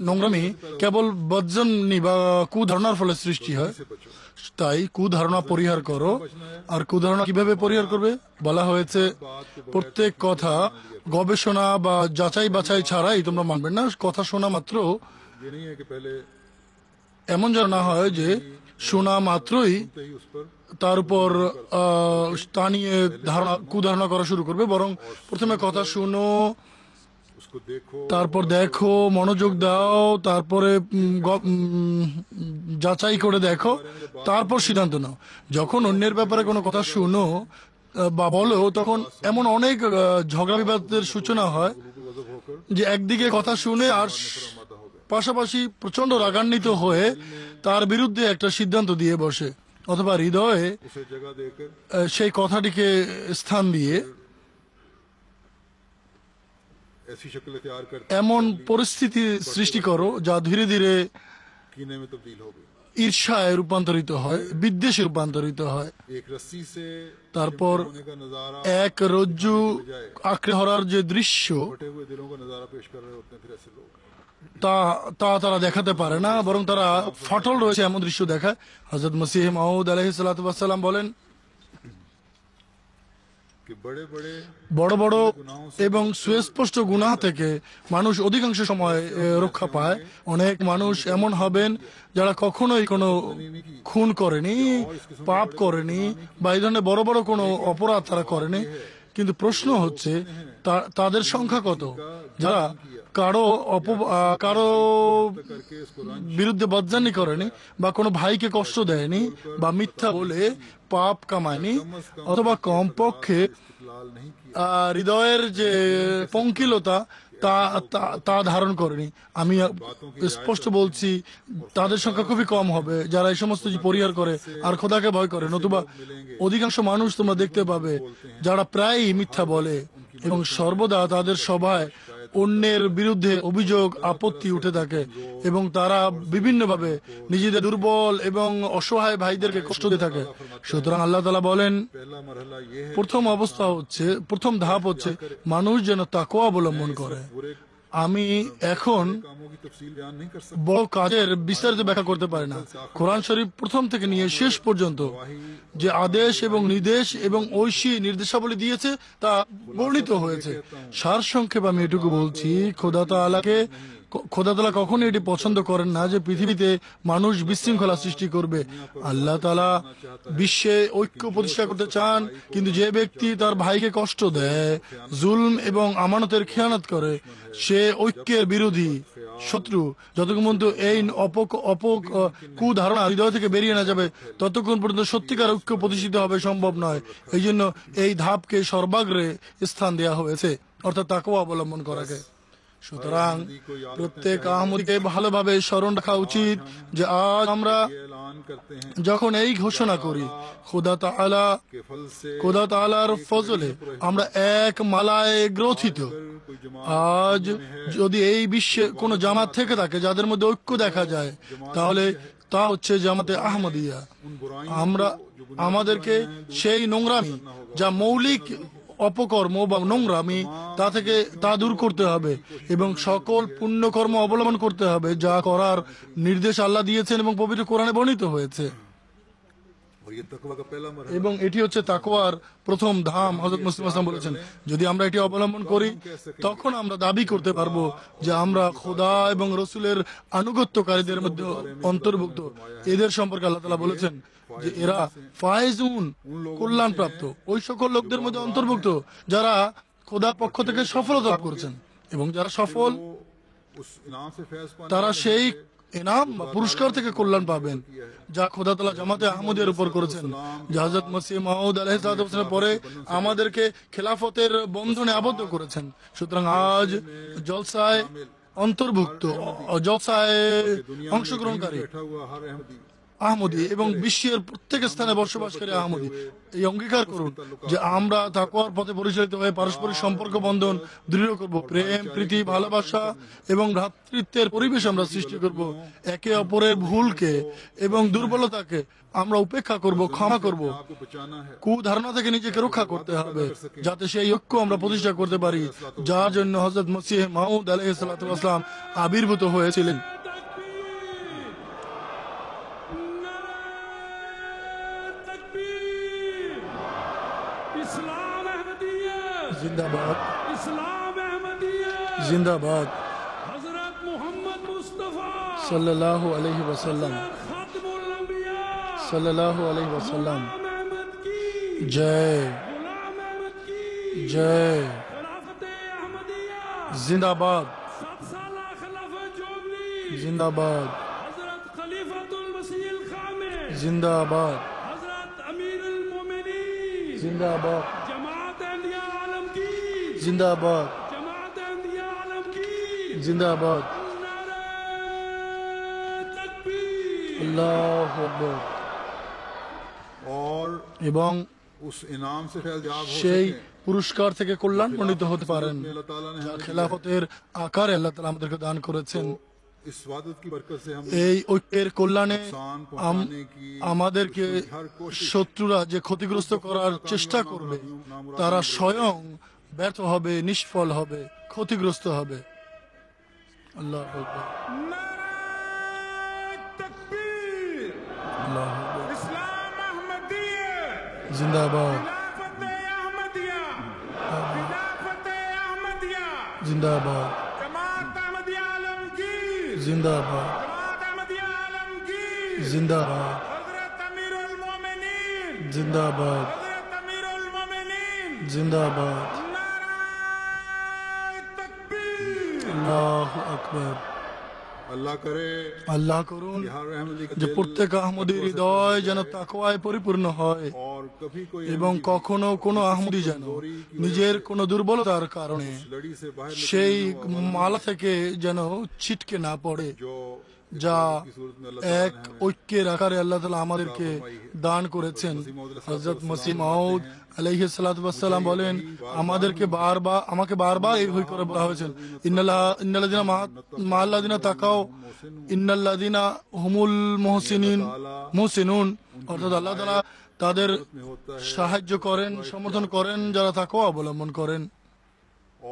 নোংরামি কেবল বজ্জনী বা কুধারণার ফলে সৃষ্টি হয়। তাই কুধারণা পরিহার করো। আর কুধারণা কিভাবে পরিহার করবে বলা হয়েছে, প্রত্যেক কথা গবেষণা বা যাচাই বাছাই ছাড়াই তোমরা মানবে না। কথা শোনা মাত্র ये नहीं है कि पहले এমন যেন না হয় যে শোনা মাত্রই ही उस पर তার উপর তা নিয়ে কুধারণা করা শুরু করবে, বরং প্রথমে কথা শুনো, उसको देखो তারপর দেখো, মনোযোগ দাও, তারপরে যাচাই করে দেখো, তারপর সিদ্ধান্ত নাও। যখন অন্যের ব্যাপারে কোনো কথা শুনো বা বলো, তখন এমন অনেক ঝগড়া বিবাদের সূচনা হয় गजब होकर যে একদিকে কথা শুনে আর পাশাপাশি প্রচন্ড রাগান্বিত হয়ে তার বিরুদ্ধে একটা সিদ্ধান্ত দিয়ে বসে, অথবা হৃদয়ে उसे जगह देकर সেই কথাটিকে স্থান দিয়ে ऐसी शक्ल इख्तियार करते এমন পরিস্থিতি সৃষ্টি করো যা ধীরে ধীরে कीने में तब्दील हो गई। ঈর্ষায় রূপান্তরিত হয়, বিদ্বেষে রূপান্তরিত হয়। एक रस्सी से তারপর होने का नजारा এক রজ্জু আঁকড়ে ধরার যে দৃশ্য फटे हुए दिलों का नजारा पेश कर रहे होते हैं फिर ऐसे लोग তারা দেখাতে পারে না, বরং তারা ফাটল রয়েছে এমন দৃশ্য দেখায়। হযরত মসিহ মাউদ আলাইহিস সালাতু ওয়াস সালাম বলেন, कि बड़े बड़े বড় বড় এবং সুস্পষ্ট গুনাহ থেকে মানুষ অধিকাংশ সময় রক্ষা পায়। অনেক মানুষ এমন হবেন যারা কখনোই কোনো খুন করেনি, পাপ করেনি বা এই ধরনের বড় বড় কোনো অপরাধ তারা করেনি, কিন্তু প্রশ্ন হচ্ছে তাদের সংখ্যা কত যারা কারো বিরুদ্ধে বদজানি করেনি বা কোনো ভাইকে কষ্ট দেয়নি বা মিথ্যা বলে পাপ কামায়নি, অথবা কমপক্ষে लाल नहीं किया হৃদয়ের যে পঙ্কিলতা তা ধারণ করেনি। আমি স্পষ্ট বলছি, তাদের সংখ্যা খুবই কম হবে যারা এই সমস্ত পরিহার করে আর খোদাকে ভয় করে। নতুবা অধিকাংশ মানুষ তোমরা দেখতে পাবে যারা প্রায়ই মিথ্যা বলে এবং সর্বদা তাদের সভায় অন্যের বিরুদ্ধে অভিযোগ আপত্তি উঠে থাকে এবং তারা বিভিন্নভাবে নিজেদের দুর্বল এবং অসহায় ভাইদেরকে কষ্ট দিয়ে থাকে। সুতরাং আল্লাহ তাআলা বলেন, पहला मरहला ये है প্রথম ধাপ হচ্ছে মানুষ যেন তাকওয়া অবলম্বন করে। আমি এখন कामों की तफसील बयान नहीं कर सकता। বড় কাজের বিস্তারিত ব্যাখ্যা করতে পারি না। কোরআন শরীফ প্রথম থেকে নিয়ে শেষ পর্যন্ত যে আদেশ এবং নির্দেশ এবং ঐশী নির্দেশাবলী দিয়েছে তা বর্ণিত হয়েছে। সারসংক্ষেপ আমি এটুকু বলছি, খোদা তাআলাকে খোদা তাআলা কখনোই এটি পছন্দ করেন না যে পৃথিবীতে মানুষ বিশৃঙ্খলা সৃষ্টি করবে। আল্লাহ তাআলা বিশ্বে ঐক্য প্রতিষ্ঠা করতে চান, কিন্তু যে ব্যক্তি তার ভাইকে কষ্ট দেয়, জুলম এবং আমানতের খেয়ানত করে, সে ঐক্যের বিরোধী শত্রু। যতক্ষণ পর্যন্ত এই কুধারণা হৃদয় থেকে বেরিয়ে না যাবে, ততক্ষণ পর্যন্ত সত্যিকার ঐক্য প্রতিষ্ঠিত হবে সম্ভব নয়। এই জন্য এই ধাপকে সর্বাগ্রে স্থান দেওয়া হয়েছে, অর্থাৎ তাকওয়া অবলম্বন করাকে। সুতরাং প্রত্যেক আহমদীকে ভালোভাবে স্মরণ রাখা উচিত যে আজ আমরা যখন এই ঘোষণা করি খোদা তাআলার ফজলে আমরা এক মালায় গ্রথিত। আজ যদি এই বিশ্বে কোনো জামাত থেকে থাকে যাদের মধ্যে ঐক্য দেখা যায়, তাহলে তা হচ্ছে জামাতে আহমদিয়া। আমাদেরকে সেই নোংরামি, যা মৌলিক অপকর্ম বা নোংরামি, তা দূর করতে হবে এবং সকল পুণ্যকর্ম অবলম্বন করতে হবে যা করার নির্দেশ আল্লাহ দিয়েছেন এবং পবিত্র কোরআনে বর্ণিত হয়েছে। এবং এটি হচ্ছে তাকওয়ার প্রথম ধাম। হযরত মুসলিম আসলাম বলেছেন, যদি আমরা এটি অবলম্বন করি তখন আমরা দাবি করতে পারবো যে আমরা খোদা এবং রসুলের আনুগত্যকারীদের মধ্যে অন্তর্ভুক্ত। এদের সম্পর্কে আল্লাহ তাআলা বলেছেন যে এরা ফায়েজুন, কল্যাণ প্রাপ্ত, ওই সকল লোকদের মধ্যে অন্তর্ভুক্ত যারা খোদার পক্ষ থেকে সফলতা লাভ করেছেন। এবং যারা সফল, তারা সেই ইনাম বা পুরস্কার থেকে কল্যাণ পাবেন যা খোদা তাআলা জামাতে আহমদিয়ার উপর করেছেন। হযরত মসিহ মাউদ আলাইহিস সালামের পরে আমাদেরকে খেলাফতের বন্ধনে আবদ্ধ করেছেন। সুতরাং আজ জলসায় অন্তর্ভুক্ত, জলসায় অংশগ্রহণকারী আহমদী এবং বিশ্বের প্রত্যেক স্থানে বসবাসকারী আহমদী এই অঙ্গীকার করুন যে আমরা তাকওয়ার পথে পরিচালিত হয়ে পারস্পরিক সম্পর্ক বন্ধন দৃঢ় করব, প্রেম, প্রীতি, ভালোবাসা এবং ভ্রাতৃত্বের পরিবেশ আমরা সৃষ্টি করব। একে অপরের ভুলকে এবং দুর্বলতাকে আমরা উপেক্ষা করব, ক্ষমা করব। কুধারণা থেকে নিজেকে রক্ষা করতে হবে যাতে সেই ঐক্য আমরা প্রতিষ্ঠা করতে পারি যার জন্য হযরত মসিহ মাউদ আলাইহিস সালাম আবির্ভূত হয়েছিলেন। जिंदाबाद, इस्लाम अहमदिया जिंदाबाद। हजरत मोहम्मद मुस्तफा सल्लल्लाहु अलैहि वसल्लम, खातिमुल अंबिया सल्लल्लाहु अलैहि वसल्लम। गुलाम अहमद की जय, गुलाम अहमद की जय। खिलाफत अहमदिया जिंदाबाद, 7 साल खिलाफत जोबली जिंदाबाद, हजरत खलीफतुल मसीह खामिस जिंदाबाद, हजरत अमीरुल मोमिनीन जिंदाबाद, जमात अहमदिया आलम की जिंदाबाद, जमात अहमदिया आलम की जिंदाबाद। नारा तकबीर। अल्लाहु अकबर। और এবং उस इनाम से फैज़याब हो সেই सके। পুরস্কার থেকে কল্যাণমণ্ডিত হতে পারেন अल्लाह ताला ने যা हमें খেলাফতের আকারে আল্লাহ তাআলা আমাদেরকে দান করেছেন। इस वादत की बरकत से हम এই ঐক্যের কল্যাণে नुकसान पहुंचाने की আমাদেরকে हर कोशिश শত্রুরা যে ক্ষতিগ্রস্ত করার চেষ্টা করবে তারা স্বয়ং ব্যর্থ হবে, নিষ্ফল হবে, ক্ষতিগ্রস্ত হবে। আল্লাহু আকবার, नारा तकबीर। আল্লাহু আকবার। इस्लाम अहमदिया जिंदाबाद, खिलाफत अहमदिया खिलाफत अहमदिया जिंदाबाद, जमात अहमदिया आलमगीर जिंदाबाद, जमात अहमदिया आलमगीर जिंदाबाद, हजरत अमीरुल मोमिनीन जिंदाबाद, हजरत अमीरुल मोमिनीन जिंदाबाद। नारा तकबीर। আল্লাহু আকবার। अल्लाह करे আল্লাহ করুন कि हर अहमदी का যে दिल প্রত্যেক আহমদীর হৃদয় যেন তাকওয়ায় পরিপূর্ণ হয় और कभी कोई এবং अहमदी কখনো কোনো আহমদী যেন নিজের কোনো দুর্বলতার কারণে लड़ी से बाहर সেই মালা থেকে যেন ছিটকে না পড়ে, जो যা এক ঐক্যের আকারে আল্লাহ তাআলা আমাদেরকে দান করেছেন। হযরত মসিহ মাউদ আলাইহিস সালাতু ওয়াস সালাম বলেন, আমাকে বারবার এই ভয় করে বলা হয়েছে, ইন্নাল্লাযিনা মাআল্লাযিনা তাকাও ইন্নাল্লাযিনা হুমুল মুহসিনুন, অর্থাৎ আল্লাহ তাআলা তাদের সাহায্য করেন, সমর্থন করেন যারা তাকওয়া অবলম্বন করেন।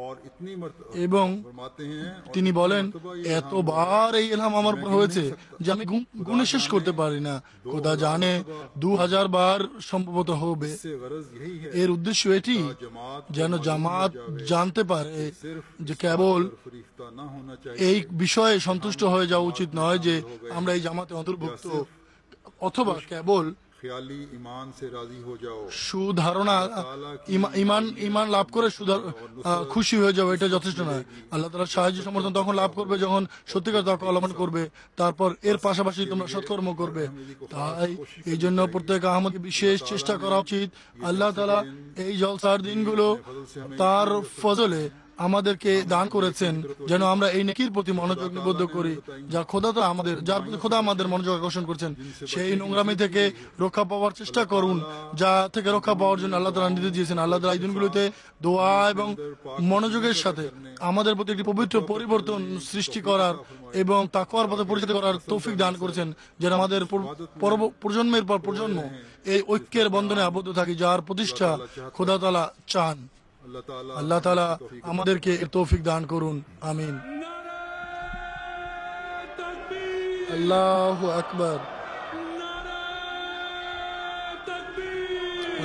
और इतनी এবং फरमाते हैं और তিনি বলেন এতবার এই ইলহাম আমার উপর হয়েছে যে আমি গুণে শেষ করতে পারি না। খোদা জানে 2000 বার সম্ভবত হবে। इससे गरज यही है এর উদ্দেশ্য এটি जमात যেন জামাত জানতে পারে যে কেবল फरिश्ता ना होना चाहिए এই বিষয়ে সন্তুষ্ট হয়ে যাওয়া উচিত নয় যে আমরা এই জামাতে অন্তর্ভুক্ত, অথবা কেবল ख्याली ईमान से राजी हो जाओ। সুধারণা ইমান লাভ করে খুশি হয়ে যাবে, এটা যথেষ্ট নয়। আল্লাহ তাআলার সাহায্য সমর্থন তখন লাভ করবে যখন সত্যিকার তাকওয়া অবলম্বন করবে, তারপর এর পাশাপাশি তোমরা সৎকর্ম করবে। তাই এই জন্য প্রত্যেক আহমদকে বিশেষ চেষ্টা করা উচিত। আল্লাহ তাআলা এই জলসার দিনগুলো তার ফজলে আমাদেরকে দান করেছেন যেন আমরা এই নেকির প্রতি মনোযোগ নিবদ্ধ করি যা খোদা তো আমাদের, যার প্রতি খোদা আমাদের মনোযোগ আকর্ষণ করছেন। সেই নোংরামি থেকে রক্ষা পাওয়ার চেষ্টা করুন যা থেকে রক্ষা পাওয়ার জন্য আল্লাহ তাআলা নির্দেশ দিয়েছেন। আল্লাহ তাআলা এই দিনগুলোতে দোয়া এবং মনোযোগের সাথে আমাদের প্রতি একটি পবিত্র পরিবর্তন সৃষ্টি করার এবং তাকওয়ার পথে পরিচালিত করার তৌফিক দান করেছেন যেন আমাদের প্রজন্মের পর প্রজন্ম এই ঐক্যের বন্ধনে আবদ্ধ থাকি যার প্রতিষ্ঠা খোদা তাআলা চান। আল্লাহ তাআলা আমাদেরকে এর তৌফিক দান করুন, আমিন। আল্লাহু আকবার,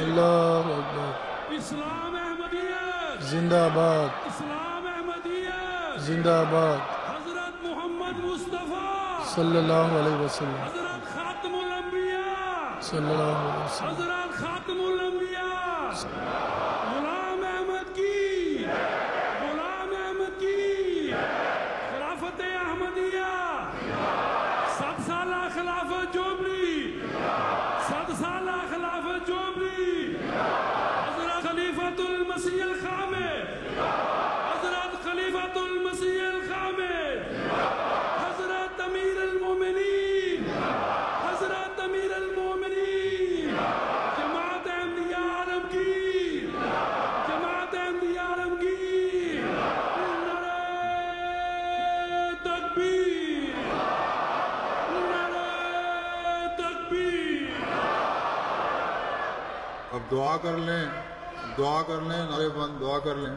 আল্লাহু আকবার। इस्लाम अहमदियत जिंदाबाद, इस्लाम अहमदियत जिंदाबाद। हजरत मोहम्मद मुस्तफा सल्लल्लाहु अलैहि वसल्लम, हजरत खातमुल अंबिया सल्लल्लाहु अलैहि वसल्लम। हजरत खातमुल अंबिया गुलाम अहमद की खिलाफत अहमदिया 7 साल खिलाफत जोबली 7 साल खिलाफत जोबली हजरत खलीफतुल मसीह अल खामिद हजरत खलीफतुल मसीह अल खामिद हजरत अमीर अल मोमिनीन हजरत अमीर अल मोमिनीन जमात अहमदिया आलमगीर जमात अहमदिया आलमगीर नारे तकबीर नारे तकबीर। अब दुआ कर लें, दुआ कर लें, नारे बंद दुआ कर लें।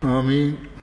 आमीन।